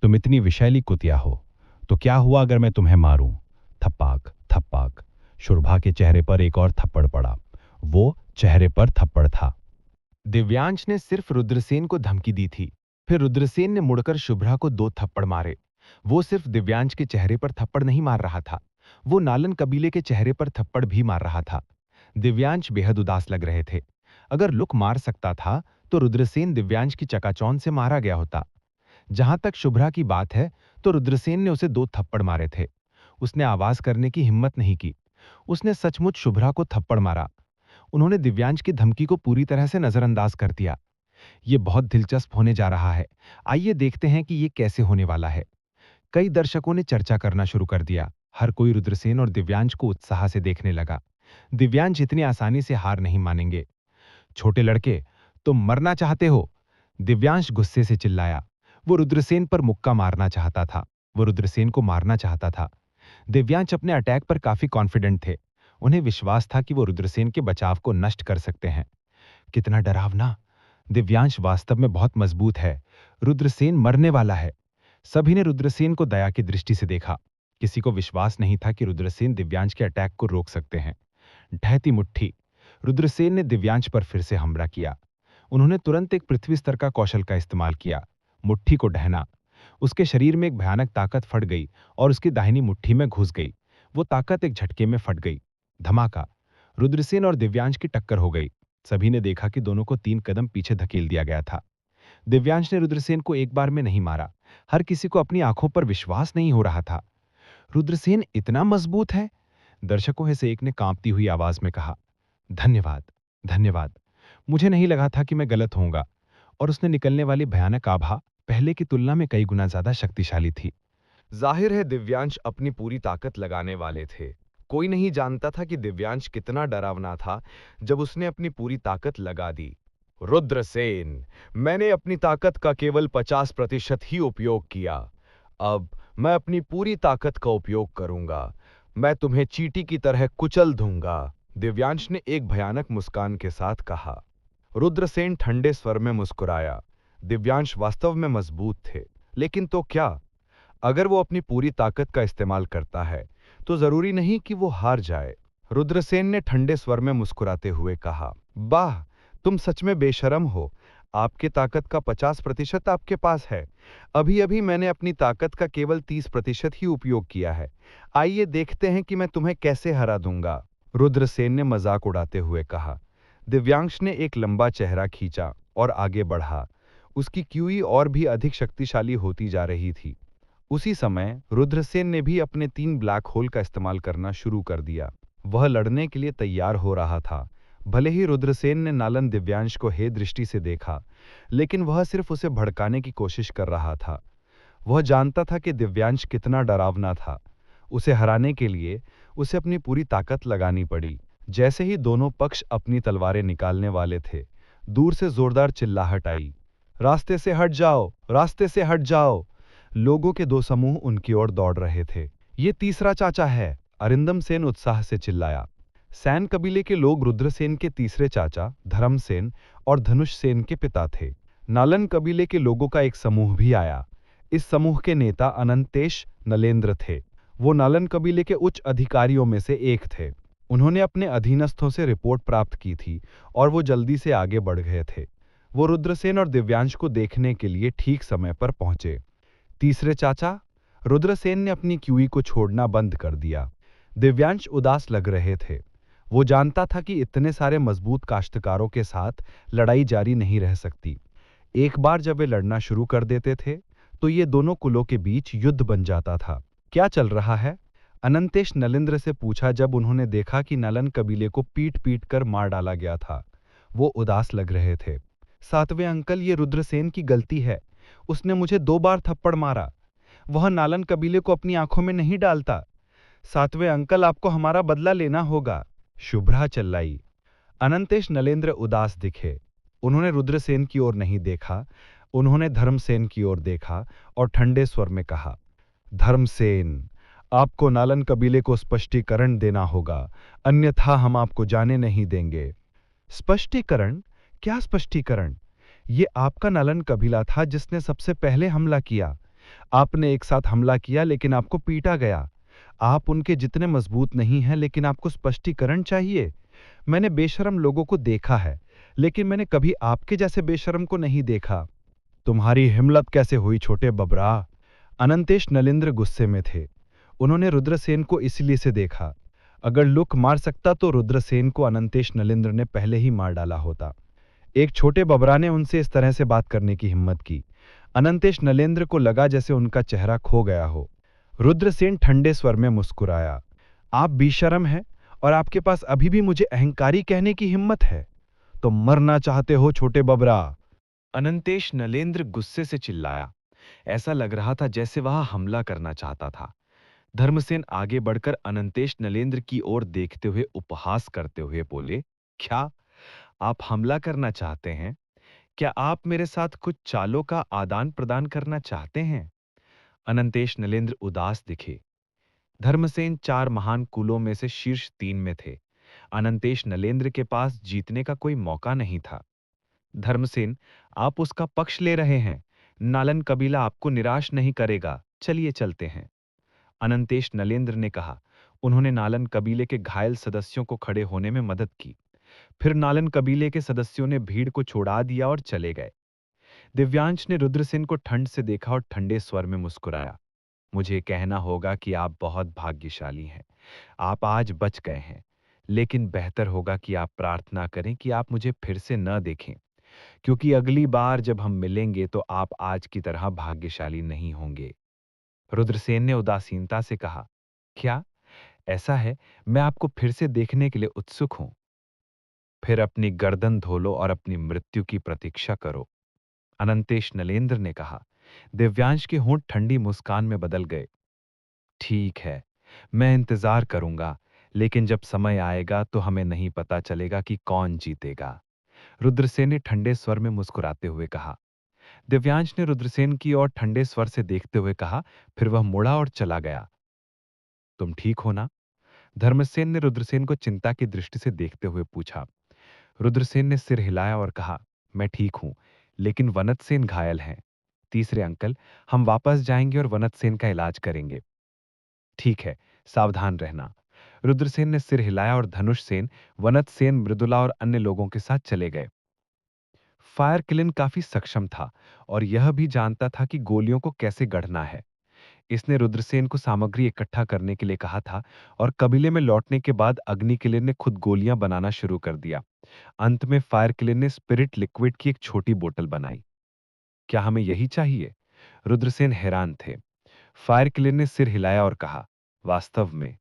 तुम इतनी विषैली कुतिया हो, तो क्या हुआ अगर मैं तुम्हें मारूं? थप्पाक थप्पाक। शुभ्रा के चेहरे पर एक और थप्पड़ पड़ा। वो चेहरे पर थप्पड़ था। दिव्यांश ने सिर्फ रुद्रसेन को धमकी दी थी। फिर रुद्रसेन ने मुड़कर शुभ्रा को 2 थप्पड़ मारे। वो सिर्फ दिव्यांश के चेहरे पर थप्पड़ नहीं मार रहा था, वो नालन कबीले के चेहरे पर थप्पड़ भी मार रहा था। दिव्यांश बेहद उदास लग रहे थे। अगर लुक मार सकता था तो रुद्रसेन दिव्यांश की चकाचौंध से मारा गया होता। जहां तक शुभ्रा की बात है तो रुद्रसेन ने उसे 2 थप्पड़ मारे थे। उसने आवाज करने की हिम्मत नहीं की। उसने सचमुच शुभ्रा को थप्पड़ मारा। उन्होंने दिव्यांश की धमकी को पूरी तरह से नजरअंदाज कर दिया। ये बहुत दिलचस्प होने जा रहा है। आइए देखते हैं कि ये कैसे होने वाला है। कई दर्शकों ने चर्चा करना शुरू कर दिया। हर कोई रुद्रसेन और दिव्यांश को उत्साह से देखने लगा। दिव्यांश इतनी आसानी से हार नहीं मानेंगे। छोटे लड़के, तुम मरना चाहते हो? दिव्यांश गुस्से से चिल्लाया। वो रुद्रसेन पर मुक्का मारना चाहता था। वो रुद्रसेन को मारना चाहता था। दिव्यांश अपने अटैक पर काफी कॉन्फिडेंट थे। उन्हें विश्वास था कि वो रुद्रसेन के बचाव को नष्ट कर सकते हैं। कितना डरावना! दिव्यांश वास्तव में बहुत मजबूत है। रुद्रसेन मरने वाला है। सभी ने रुद्रसेन को दया की दृष्टि से देखा। किसी को विश्वास नहीं था कि रुद्रसेन दिव्यांश के अटैक को रोक सकते हैं। ढहती मुट्ठी। रुद्रसेन ने दिव्यांश पर फिर से हमला किया। उन्होंने तुरंत एक पृथ्वी स्तर का कौशल का इस्तेमाल किया। मुट्ठी को ढहना। उसके शरीर में एक भयानक ताकत फट गई और उसकी दाहिनी मुट्ठी में घुस गई। वो ताकत एक झटके में फट गई। धमाका। रुद्रसेन और दिव्यांश की टक्कर हो गई। सभी ने देखा कि दोनों को 3 कदम पीछे धकेल दिया गया था। दिव्यांश ने रुद्रसेन को एक बार में नहीं मारा। हर किसी को अपनी आंखों पर विश्वास नहीं हो रहा था। रुद्रसेन इतना मजबूत है? दर्शकों में से एक ने कांपती हुई आवाज में कहा। धन्यवाद, धन्यवाद। मुझे नहीं लगा था कि मैं गलत होऊंगा। और उसने निकलने वाली भयानक आभा पहले की तुलना में कई गुना ज्यादा शक्तिशाली थी। जाहिर है दिव्यांश अपनी पूरी ताकत लगाने वाले थे। कोई नहीं जानता था कि दिव्यांश कितना डरावना था जब उसने अपनी पूरी ताकत लगा दी। रुद्रसेन, मैंने अपनी ताकत का केवल 50% ही उपयोग किया। अब मैं अपनी पूरी ताकत का उपयोग करूंगा। मैं तुम्हें चींटी की तरह कुचल दूंगा, दिव्यांश ने एक भयानक मुस्कान के साथ कहा। रुद्रसेन ठंडे स्वर में मुस्कुराया। दिव्यांश वास्तव में मजबूत थे, लेकिन तो क्या? अगर वो अपनी पूरी ताकत का इस्तेमाल करता है तो जरूरी नहीं कि वो हार जाए। रुद्रसेन ने ठंडे स्वर में मुस्कुराते हुए कहा, वाह, तुम सच में बेशरम हो। आपके ताकत का 50% आपके पास है। अभी अभी मैंने अपनी ताकत का केवल 30% ही उपयोग किया है। आइए देखते हैं कि मैं तुम्हें कैसे हरा दूंगा, रुद्रसेन ने मजाक उड़ाते हुए कहा। दिव्यांश ने एक लंबा चेहरा खींचा और आगे बढ़ा। उसकी क्यूई और भी अधिक शक्तिशाली होती जा रही थी। उसी समय रुद्रसेन ने भी अपने 3 ब्लैक होल का इस्तेमाल करना शुरू कर दिया। वह लड़ने के लिए तैयार हो रहा था। भले ही रुद्रसेन ने नालन दिव्यांश को हे दृष्टि से देखा, लेकिन वह सिर्फ उसे भड़काने की कोशिश कर रहा था। वह जानता था कि दिव्यांश कितना डरावना था। उसे हराने के लिए उसे अपनी पूरी ताकत लगानी पड़ी। जैसे ही दोनों पक्ष अपनी तलवारें निकालने वाले थे, दूर से जोरदार चिल्लाहट आई। रास्ते से हट जाओ, रास्ते से हट जाओ। लोगों के 2 समूह उनकी ओर दौड़ रहे थे। ये तीसरा चाचा है, अरिंदम सेन उत्साह से चिल्लाया। सैन कबीले के लोग रुद्रसेन के तीसरे चाचा धर्मसेन और धनुष सेन के पिता थे। नालन कबीले के लोगों का एक समूह भी आया। इस समूह के नेता अनंतेश नलेंद्र थे। वो नालन कबीले के उच्च अधिकारियों में से एक थे। उन्होंने अपने अधीनस्थों से रिपोर्ट प्राप्त की थी और वो जल्दी से आगे बढ़ गए थे। वो रुद्रसेन और दिव्यांश को देखने के लिए ठीक समय पर पहुंचे। तीसरे चाचा रुद्रसेन ने अपनी क्यूई को छोड़ना बंद कर दिया। दिव्यांश उदास लग रहे थे। वो जानता था कि इतने सारे मजबूत काश्तकारों के साथ लड़ाई जारी नहीं रह सकती। एक बार जब वे लड़ना शुरू कर देते थे तो ये दोनों कुलों के बीच युद्ध बन जाता था। क्या चल रहा है? अनंतेश नलेंद्र से पूछा जब उन्होंने देखा कि नलन कबीले को पीट पीट कर मार डाला गया था। वो उदास लग रहे थे। 7वें अंकल, ये रुद्रसेन की गलती है। उसने मुझे 2 बार थप्पड़ मारा। वह नालन कबीले को अपनी आंखों में नहीं डालता। 7वें अंकल, आपको हमारा बदला लेना होगा, शुभ्रा चिल्लाई। अनंतेश नलेंद्र उदास दिखे। उन्होंने रुद्रसेन की ओर नहीं देखा, उन्होंने धर्मसेन की ओर देखा और ठंडे स्वर में कहा, धर्मसेन, आपको नालन कबीले को स्पष्टीकरण देना होगा, अन्यथा हम आपको जाने नहीं देंगे। स्पष्टीकरण? क्या स्पष्टीकरण? ये आपका नालन कबीला था जिसने सबसे पहले हमला किया। आपने एक साथ हमला किया लेकिन आपको पीटा गया। आप उनके जितने मजबूत नहीं हैं, लेकिन आपको स्पष्टीकरण चाहिए। मैंने बेशरम लोगों को देखा है, लेकिन मैंने कभी आपके जैसे बेशरम को नहीं देखा। तुम्हारी हिम्मत कैसे हुई छोटे बबरा? अनंतेश नलेंद्र गुस्से में थे। उन्होंने रुद्रसेन को इसलिए से देखा। अगर लुक मार सकता तो रुद्रसेन को अनंतेश नलेंद्र ने पहले ही मार डाला होता। एक छोटे बबरा ने उनसे इस तरह से बात करने की हिम्मत की। अनंतेश नलेंद्र को लगा जैसे उनका चेहरा खो गया हो। रुद्रसेन ठंडे स्वर में मुस्कुराया। आप बेशर्म हैं और आपके पास अभी भी मुझे अहंकारी कहने की हिम्मत है। तो मरना चाहते हो छोटे बबरा? अनंतेश नलेंद्र गुस्से से चिल्लाया। ऐसा लग रहा था जैसे वह हमला करना चाहता था। धर्मसेन आगे बढ़कर अनंतेश नलेंद्र की ओर देखते हुए उपहास करते हुए बोले, क्या आप हमला करना चाहते हैं? क्या आप मेरे साथ कुछ चालों का आदान प्रदान करना चाहते हैं? अनंतेश नलेंद्र उदास दिखे। धर्मसेन 4 महान कुलों में से शीर्ष 3 में थे। अनंतेश नलेंद्र के पास जीतने का कोई मौका नहीं था। धर्मसेन, आप उसका पक्ष ले रहे हैं। नालन कबीला आपको निराश नहीं करेगा। चलिए चलते हैं, अनंतेश नलेंद्र ने कहा। उन्होंने नालन कबीले के घायल सदस्यों को खड़े होने में मदद की। फिर नालन कबीले के सदस्यों ने भीड़ को छुड़ा दिया और चले गए। दिव्यांश ने रुद्रसेन को ठंड से देखा और ठंडे स्वर में मुस्कुराया। मुझे कहना होगा कि आप बहुत भाग्यशाली हैं। आप आज बच गए हैं, लेकिन बेहतर होगा कि आप प्रार्थना करें कि आप मुझे फिर से न देखें, क्योंकि अगली बार जब हम मिलेंगे तो आप आज की तरह भाग्यशाली नहीं होंगे। रुद्रसेन ने उदासीनता से कहा, क्या ऐसा है? मैं आपको फिर से देखने के लिए उत्सुक हूं। फिर अपनी गर्दन धो लो और अपनी मृत्यु की प्रतीक्षा करो। अनंतेश नलेंद्र ने कहा। दिव्यांश के होंठ ठंडी मुस्कान में बदल गए। ठीक है, मैं इंतजार करूंगा, लेकिन जब समय आएगा तो हमें नहीं पता चलेगा कि कौन जीतेगा। रुद्रसेन ने ठंडे स्वर में मुस्कुराते हुए कहा। दिव्यांश ने रुद्रसेन की ओर ठंडे स्वर से देखते हुए कहा, फिर वह मुड़ा और चला गया। तुम ठीक हो ना? धर्मसेन ने रुद्रसेन को चिंता की दृष्टि से देखते हुए पूछा। रुद्रसेन ने सिर हिलाया और कहा, मैं ठीक हूं, लेकिन वनतसेन घायल हैं। तीसरे अंकल, हम वापस जाएंगे और वनतसेन का इलाज करेंगे। ठीक है, सावधान रहना। रुद्रसेन ने सिर हिलाया और धनुषसेन, वनतसेन, मृदुला और अन्य लोगों के साथ चले गए। फायर किलिन काफी सक्षम था और यह भी जानता था कि गोलियों को कैसे गढ़ना है। इसने रुद्रसेन को सामग्री इकट्ठा करने के लिए कहा था और कबीले में लौटने के बाद अग्नि किलिन ने खुद गोलियां बनाना शुरू कर दिया। अंत में फायर किलिन ने स्पिरिट लिक्विड की एक छोटी बोतल बनाई। क्या हमें यही चाहिए? रुद्रसेन हैरान थे। फायर किलिन ने सिर हिलाया और कहा, वास्तव में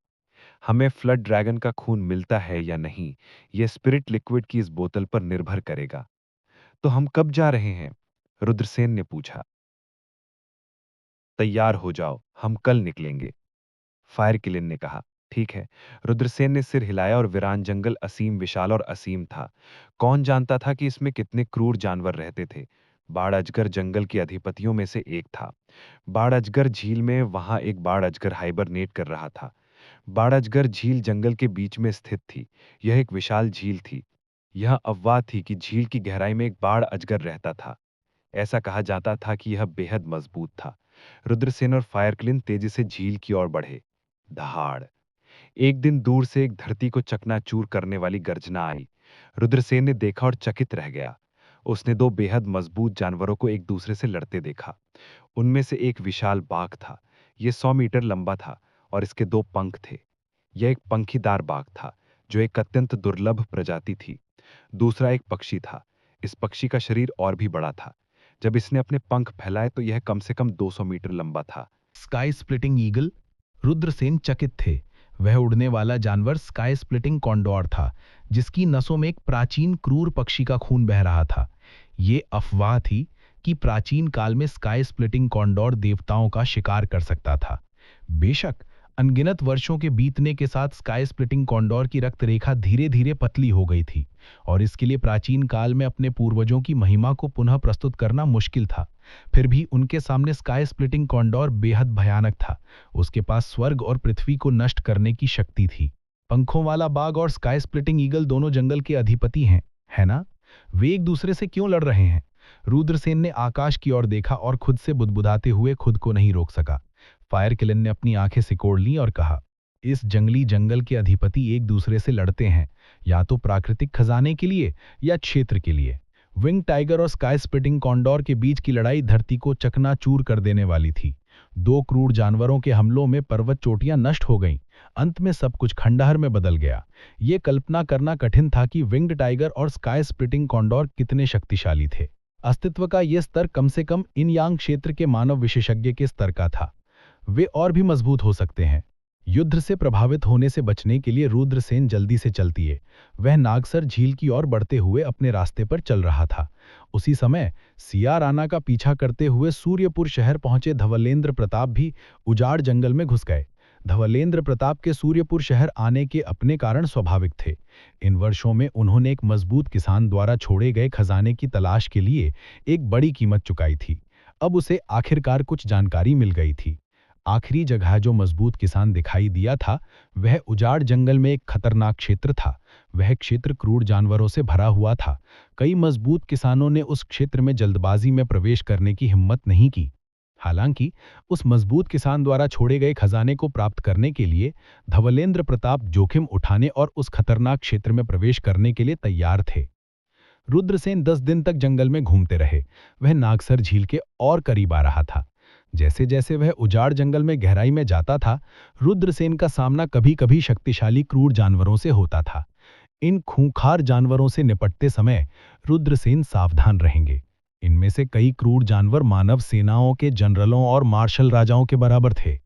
हमें फ्लड ड्रैगन का खून मिलता है या नहीं, यह स्पिरिट लिक्विड की इस बोतल पर निर्भर करेगा। तो हम कब जा रहे हैं? रुद्रसेन ने पूछा। तैयार हो जाओ, हम कल निकलेंगे, फायर किलिन ने कहा। ठीक है। रुद्रसेन ने सिर हिलाया और वीरान जंगल असीम विशाल और असीम था। कौन जानता था कि इसमें कितने क्रूर जानवर रहते थे। बाड़ अजगर जंगल के अधिपतियों में से एक था। बाड़ अजगर झील में वहां एक बाड़ अजगर हाइबरनेट कर रहा था। बाड़ अजगर झील जंगल के बीच में स्थित थी। यह एक विशाल झील थी। यह अफवाह थी कि झील की गहराई में एक बाड़ अजगर रहता था। ऐसा कहा जाता था कि यह बेहद मजबूत था। रुद्रसेन और फायरक्लिन तेजी से झील की ओर बढ़े। दहाड़! एक दिन दूर से एक धरती को चकनाचूर करने वाली गर्जना आई। रुद्रसेन ने देखा और चकित रह गया। उसने दो बेहद मजबूत जानवरों को एक दूसरे से लड़ते देखा। उनमें से एक विशाल बाघ था। यह 100 मीटर लंबा था और इसके दो पंख थे। यह एक पंखीदार बाघ था, जो एक अत्यंत दुर्लभ प्रजाति थी। दूसरा एक पक्षी था। इस पक्षी का शरीर और भी बड़ा था। जब इसने अपने पंख फैलाए तो यह कम से कम 200 मीटर लंबा था। Sky splitting eagle. रुद्रसेन चकित थे। वह उड़ने वाला जानवर स्काई स्प्लिटिंग कॉन्डोर था, जिसकी नसों में एक प्राचीन क्रूर पक्षी का खून बह रहा था। ये अफवाह थी कि प्राचीन काल में स्काई स्प्लिटिंग कॉन्डोर देवताओं का शिकार कर सकता था। बेशक अनगिनत वर्षों के बीतने के साथ स्काई स्प्लिटिंग कॉन्डोर की रक्त रेखा धीरे धीरे पतली हो गई थी और इसके लिए प्राचीन काल में अपने पूर्वजों की महिमा को पुनः प्रस्तुत करना मुश्किल था। फिर भी उनके सामने स्काई स्प्लिटिंग कॉन्डोर बेहद भयानक था। उसके पास स्वर्ग और पृथ्वी को नष्ट करने की शक्ति थी। पंखों वाला बाघ और स्काई स्प्लिटिंग ईगल दोनों जंगल के अधिपति हैं, है ना? वे एक दूसरे से क्यों लड़ रहे हैं? रुद्रसेन ने आकाश की ओर देखा और खुद से बुदबुदाते हुए खुद को नहीं रोक सका। फायर किलन ने अपनी आंखें सिकोड़ लीं और कहा, इस जंगली जंगल के अधिपति एक दूसरे से लड़ते हैं, या तो प्राकृतिक खजाने के लिए या क्षेत्र के लिए। विंग टाइगर और स्काई स्प्लिटिंग कॉन्डोर के बीच की लड़ाई धरती को चकनाचूर कर देने वाली थी। दो क्रूर जानवरों के हमलों में पर्वत चोटियां नष्ट हो गईं। अंत में सब कुछ खंडहर में बदल गया। ये कल्पना करना कठिन था कि विंग्ड टाइगर और स्काई स्प्लिटिंग कॉन्डोर कितने शक्तिशाली थे। अस्तित्व का यह स्तर कम से कम इन यांग क्षेत्र के मानव विशेषज्ञ के स्तर का था। वे और भी मजबूत हो सकते हैं। युद्ध से प्रभावित होने से बचने के लिए रुद्रसेन जल्दी से चलती है। वह नागसर झील की ओर बढ़ते हुए अपने रास्ते पर चल रहा था। उसी समय सिया राणा का पीछा करते हुए सूर्यपुर शहर पहुंचे धवलेंद्र प्रताप भी उजाड़ जंगल में घुस गए। धवलेंद्र प्रताप के सूर्यपुर शहर आने के अपने कारण स्वाभाविक थे। इन वर्षों में उन्होंने एक मजबूत किसान द्वारा छोड़े गए खजाने की तलाश के लिए एक बड़ी कीमत चुकाई थी। अब उसे आखिरकार कुछ जानकारी मिल गई थी। आखिरी जगह जो मजबूत किसान दिखाई दिया था, वह उजाड़ जंगल में एक खतरनाक क्षेत्र था। वह क्षेत्र क्रूर जानवरों से भरा हुआ था। कई मजबूत किसानों ने उस क्षेत्र में जल्दबाजी में प्रवेश करने की हिम्मत नहीं की। हालांकि उस मजबूत किसान द्वारा छोड़े गए खजाने को प्राप्त करने के लिए धवलेंद्र प्रताप जोखिम उठाने और उस खतरनाक क्षेत्र में प्रवेश करने के लिए तैयार थे। रुद्रसेन 10 दिन तक जंगल में घूमते रहे। वह नागसर झील के और करीब आ रहा था। जैसे जैसे वह उजाड़ जंगल में गहराई में जाता था, रुद्रसेन का सामना कभी-कभी शक्तिशाली क्रूर जानवरों से होता था। इन खूंखार जानवरों से निपटते समय रुद्रसेन सावधान रहेंगे। इनमें से कई क्रूर जानवर मानव सेनाओं के जनरलों और मार्शल राजाओं के बराबर थे।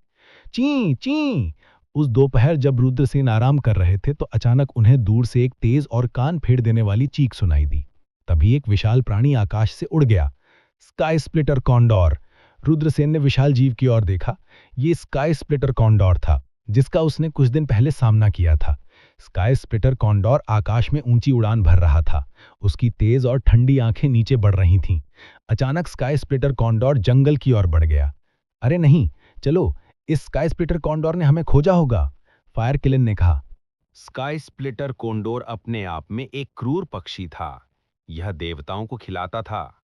ची ची। उस दोपहर जब रुद्रसेन आराम कर रहे थे तो अचानक उन्हें दूर से एक तेज और कान फेर देने वाली चीख सुनाई दी। तभी एक विशाल प्राणी आकाश से उड़ गया। Sky splitter condor. रुद्रसेन ने विशाल जीव की ओर देखा। ये स्काई स्प्लिटर कॉन्डोर था, जिसका उसने कुछ दिन पहले सामना किया था। स्काई स्प्लिटर कॉन्डोर आकाश में ऊंची उड़ान भर रहा था। उसकी तेज और ठंडी आंखें नीचे बढ़ रही थीं। अचानक स्काई स्प्लिटर कॉन्डोर जंगल की ओर बढ़ गया। अरे नहीं, चलो, इस स्काई स्प्लिटर कॉन्डोर ने हमें खोजा होगा, फायर किलिन ने कहा। स्काई स्प्लिटर कोंडोर अपने आप में एक क्रूर पक्षी था। यह देवताओं को खिलाता था।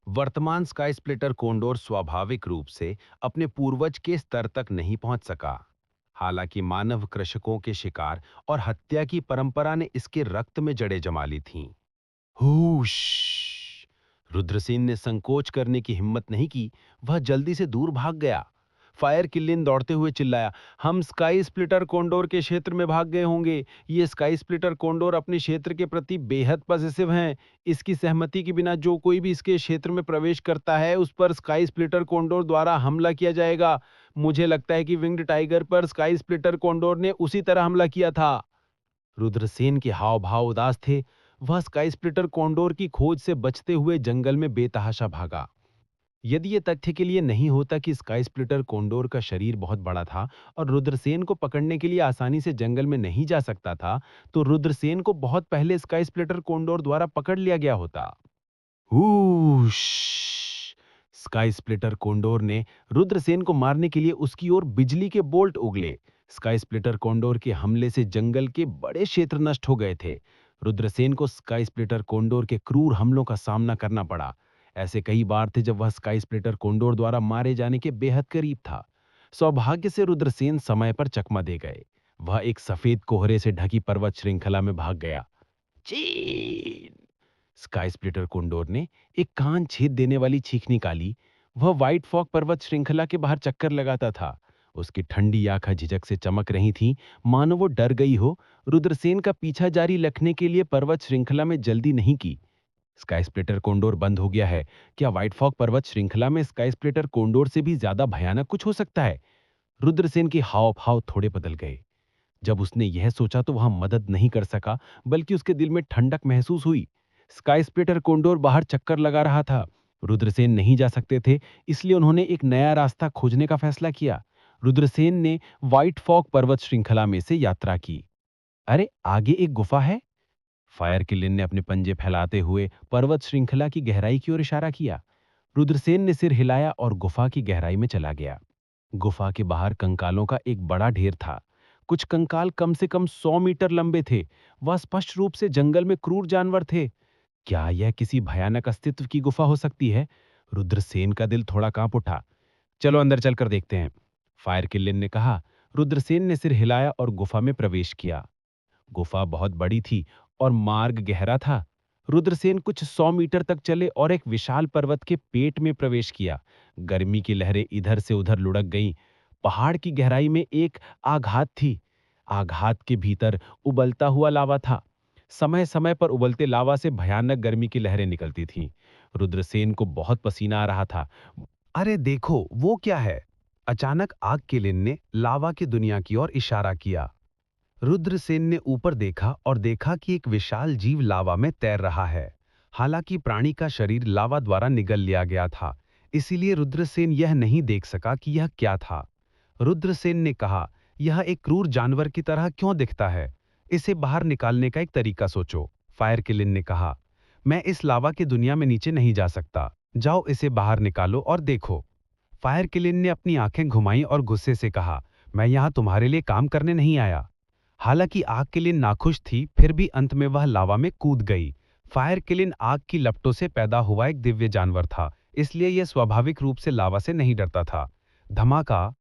वर्तमान स्काई स्प्लिटर कोंडोर स्वाभाविक रूप से अपने पूर्वज के स्तर तक नहीं पहुंच सका। हालांकि मानव कृषकों के शिकार और हत्या की परंपरा ने इसके रक्त में जड़ें जमा ली थीं। हुश! रुद्रसेन ने संकोच करने की हिम्मत नहीं की। वह जल्दी से दूर भाग गया। फायर किलिन दौड़ते हुए चिल्लाया, हम स्काई स्प्लिटर कोंडोर के क्षेत्र में भाग गए होंगे। ये स्काई स्प्लिटर कोंडोर अपने क्षेत्र के प्रति बेहद पॉजिटिव हैं। इसकी सहमति के बिना जो कोई भी इसके क्षेत्र में प्रवेश करता है, उस पर स्काई स्प्लिटर कोंडोर द्वारा हमला किया जाएगा। मुझे लगता है कि विंग्ड टाइगर पर स्काई स्प्लिटर कोंडोर ने उसी तरह हमला किया था। रुद्रसेन के हाव भाव उदास थे। वह स्काई स्प्लिटर कोंडोर की खोज से बचते हुए जंगल में बेतहाशा भागा। यदि ये तथ्य के लिए नहीं होता कि स्काई स्प्लिटर कोंडोर का शरीर बहुत बड़ा था और रुद्रसेन को पकड़ने के लिए आसानी से जंगल में नहीं जा सकता था, तो रुद्रसेन को बहुत पहले स्काई स्प्लिटर कोंडोर द्वारा पकड़ लिया गया होता। हूश! स्काई स्प्लिटर कोंडोर ने रुद्रसेन को मारने के लिए उसकी ओर बिजली के बोल्ट उगले। स्काई स्प्लिटर कोंडोर के हमले से जंगल के बड़े क्षेत्र नष्ट हो गए थे। रुद्रसेन को स्काई स्प्लिटर कोंडोर के क्रूर हमलों का सामना करना पड़ा। ऐसे कई बार थे जब वह स्काई स्प्लिटर कोंडोर द्वारा मारे जाने के बेहद करीब था। सौभाग्य से रुद्रसेन समय पर चकमा दे गए। वह एक सफेद कोहरे से ढकी पर्वत श्रृंखला में भाग गया। चीन! स्काई स्प्लिटर कोंडोर ने एक कान छेद देने वाली चीख निकाली। वह व्हाइट फॉक पर्वत श्रृंखला के बाहर चक्कर लगाता था। उसकी ठंडी आंखें झिझक से चमक रही थीं, मानो वो डर गई हो। रुद्रसेन का पीछा जारी रखने के लिए पर्वत श्रृंखला में जल्दी नहीं की। स्काई स्प्लिटर कोंडोर बंद हो गया है। क्या व्हाइट फॉक पर्वत श्रृंखला में स्काई स्प्लिटर कोंडोर से भी ज्यादा भयानक कुछ हो सकता है? रुद्रसेन के हाव भाव थोड़े बदल गए। जब उसने यह सोचा तो वह मदद नहीं कर सका, बल्कि उसके दिल में ठंडक महसूस हुई। स्काई स्प्लिटर कोंडोर बाहर चक्कर लगा रहा था। रुद्रसेन नहीं जा सकते थे, इसलिए उन्होंने एक नया रास्ता खोजने का फैसला किया। रुद्रसेन ने व्हाइट फॉक पर्वत श्रृंखला में से यात्रा की। अरे, आगे एक गुफा है। फायर किलिन ने अपने पंजे फैलाते हुए पर्वत श्रृंखला की गहराई की ओर इशारा किया। रुद्रसेन ने सिर हिलाया और गुफा की गहराई में चला गया। गुफा के बाहर कंकालों का एक बड़ा ढेर था। कुछ कंकाल कम से कम 100 मीटर लंबे थे। वह स्पष्ट रूप से जंगल में क्रूर जानवर थे। क्या यह किसी भयानक अस्तित्व की गुफा हो सकती है? रुद्रसेन का दिल थोड़ा कांप उठा। चलो अंदर चलकर देखते हैं, फायर किलिन ने कहा। रुद्रसेन ने सिर हिलाया और गुफा में प्रवेश किया। गुफा बहुत बड़ी थी और मार्ग गहरा था। रुद्रसेन कुछ 100 मीटर तक चले और एक विशाल पर्वत के पेट में प्रवेश किया। गर्मी की लहरें इधर से उधर लुढ़क गईं। पहाड़ की गहराई में एक आघात थी। आघात के भीतर उबलता हुआ लावा था। समय समय पर उबलते लावा से भयानक गर्मी की लहरें निकलती थीं। रुद्रसेन को बहुत पसीना आ रहा था। अरे देखो, वो क्या है? अचानक आग किलिन ने लावा की दुनिया की ओर इशारा किया। रुद्रसेन ने ऊपर देखा और देखा कि एक विशाल जीव लावा में तैर रहा है। हालांकि प्राणी का शरीर लावा द्वारा निगल लिया गया था, इसीलिए रुद्रसेन यह नहीं देख सका कि यह क्या था। रुद्रसेन ने कहा, यह एक क्रूर जानवर की तरह क्यों दिखता है? इसे बाहर निकालने का एक तरीका सोचो। फायर किलिन ने कहा, मैं इस लावा की दुनिया में नीचे नहीं जा सकता। जाओ इसे बाहर निकालो और देखो। फायर किलिन ने अपनी आंखें घुमाई और गुस्से से कहा, मैं यहां तुम्हारे लिए काम करने नहीं आया। हालांकि आग किलिन नाखुश थी, फिर भी अंत में वह लावा में कूद गई। फायर किलिन आग की लपटों से पैदा हुआ एक दिव्य जानवर था, इसलिए यह स्वाभाविक रूप से लावा से नहीं डरता था। धमाका!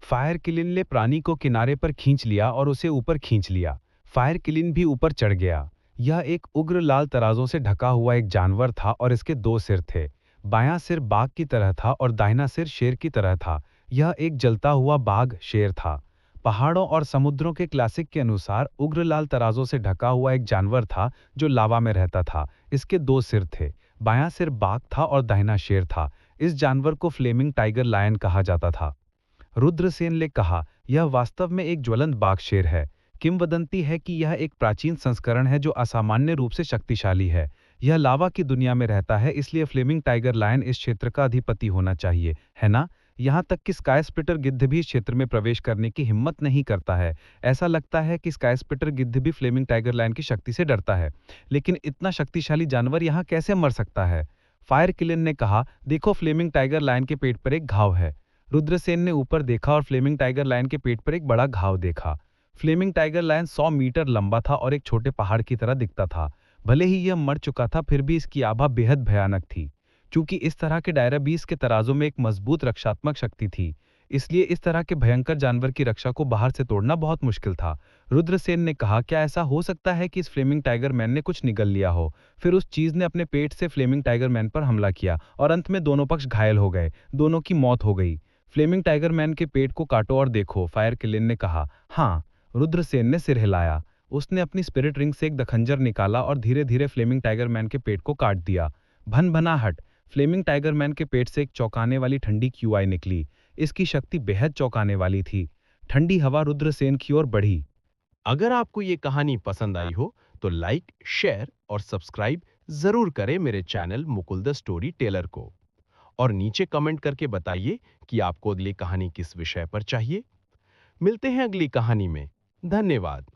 फायर किलिन ने प्राणी को किनारे पर खींच लिया और उसे ऊपर खींच लिया। फायर किलिन भी ऊपर चढ़ गया। यह एक उग्र लाल तराजों से ढका हुआ एक जानवर था और इसके दो सिर थे। बायां सिर बाघ की तरह था और दाहिना सिर शेर की तरह था। यह एक जलता हुआ बाघ शेर था। पहाड़ों और समुद्रों के क्लासिक के अनुसार उग्र लाल तराजों से ढका हुआ एक जानवर था जो लावा में रहता था। इसके दो सिर थे। बायां सिर बाघ था और दाहिना शेर था। इस जानवर को फ्लेमिंग टाइगर लायन कहा जाता था। रुद्रसेन ने कहा, यह वास्तव में एक ज्वलंत बाघ शेर है। किंवदंती है कि यह एक प्राचीन संस्करण है जो असामान्य रूप से शक्तिशाली है। यह लावा की दुनिया में रहता है, इसलिए फ्लेमिंग टाइगर लायन इस क्षेत्र का अधिपति होना चाहिए, है ना? यहाँ तक कि स्काई स्प्लिटर गिद्ध भी इस क्षेत्र में प्रवेश करने की हिम्मत नहीं करता है। ऐसा लगता है कि स्काई स्प्लिटर गिद्ध भी फ्लेमिंग टाइगर लायन की शक्ति से डरता है। लेकिन इतना शक्तिशाली जानवर यहाँ कैसे मर सकता है? फायर किलिन ने कहा, देखो, फ्लेमिंग टाइगर लायन के पेट पर एक घाव है। रुद्रसेन ने ऊपर देखा और फ्लेमिंग टाइगर लायन के पेट पर एक बड़ा घाव देखा। फ्लेमिंग टाइगर लायन 100 मीटर लंबा था और एक छोटे पहाड़ की तरह दिखता था। भले ही यह मर चुका था, फिर भी इसकी आभा बेहद भयानक थी। चूंकि इस तरह के डायराबीस के तराजों में एक मजबूत रक्षात्मक शक्ति थी, इसलिए इस तरह के भयंकर जानवर की रक्षा को बाहर से तोड़ना बहुत मुश्किल था। रुद्रसेन ने कहा, क्या ऐसा हो सकता है कि इस फ्लेमिंग टाइगर मैन ने कुछ निगल लिया हो? फिर उस चीज ने अपने पेट से फ्लेमिंग टाइगर मैन पर हमला किया और अंत में दोनों पक्ष घायल हो गए। दोनों की मौत हो गई। फ्लेमिंग टाइगर मैन के पेट को काटो और देखो, फायर किलिन ने कहा। हाँ, रुद्रसेन ने सिर हिलाया। उसने अपनी स्पिरिट रिंग से एक दखंजर निकाला और धीरे धीरे फ्लेमिंग टाइगर मैन के पेट को काट दिया। भन-भनाहट! फ्लेमिंग टाइगर मैन के पेट से एक चौंकाने वाली ठंडी क्यूआई निकली। इसकी शक्ति बेहद चौंकाने वाली थी। ठंडी हवा रुद्रसेन की ओर बढ़ी। अगर आपको ये कहानी पसंद आई हो तो लाइक, शेयर और सब्सक्राइब जरूर करें मेरे channel Mukul the story teller को। और नीचे कमेंट करके बताइए कि आपको अगली कहानी किस विषय पर चाहिए। मिलते हैं अगली कहानी में। धन्यवाद।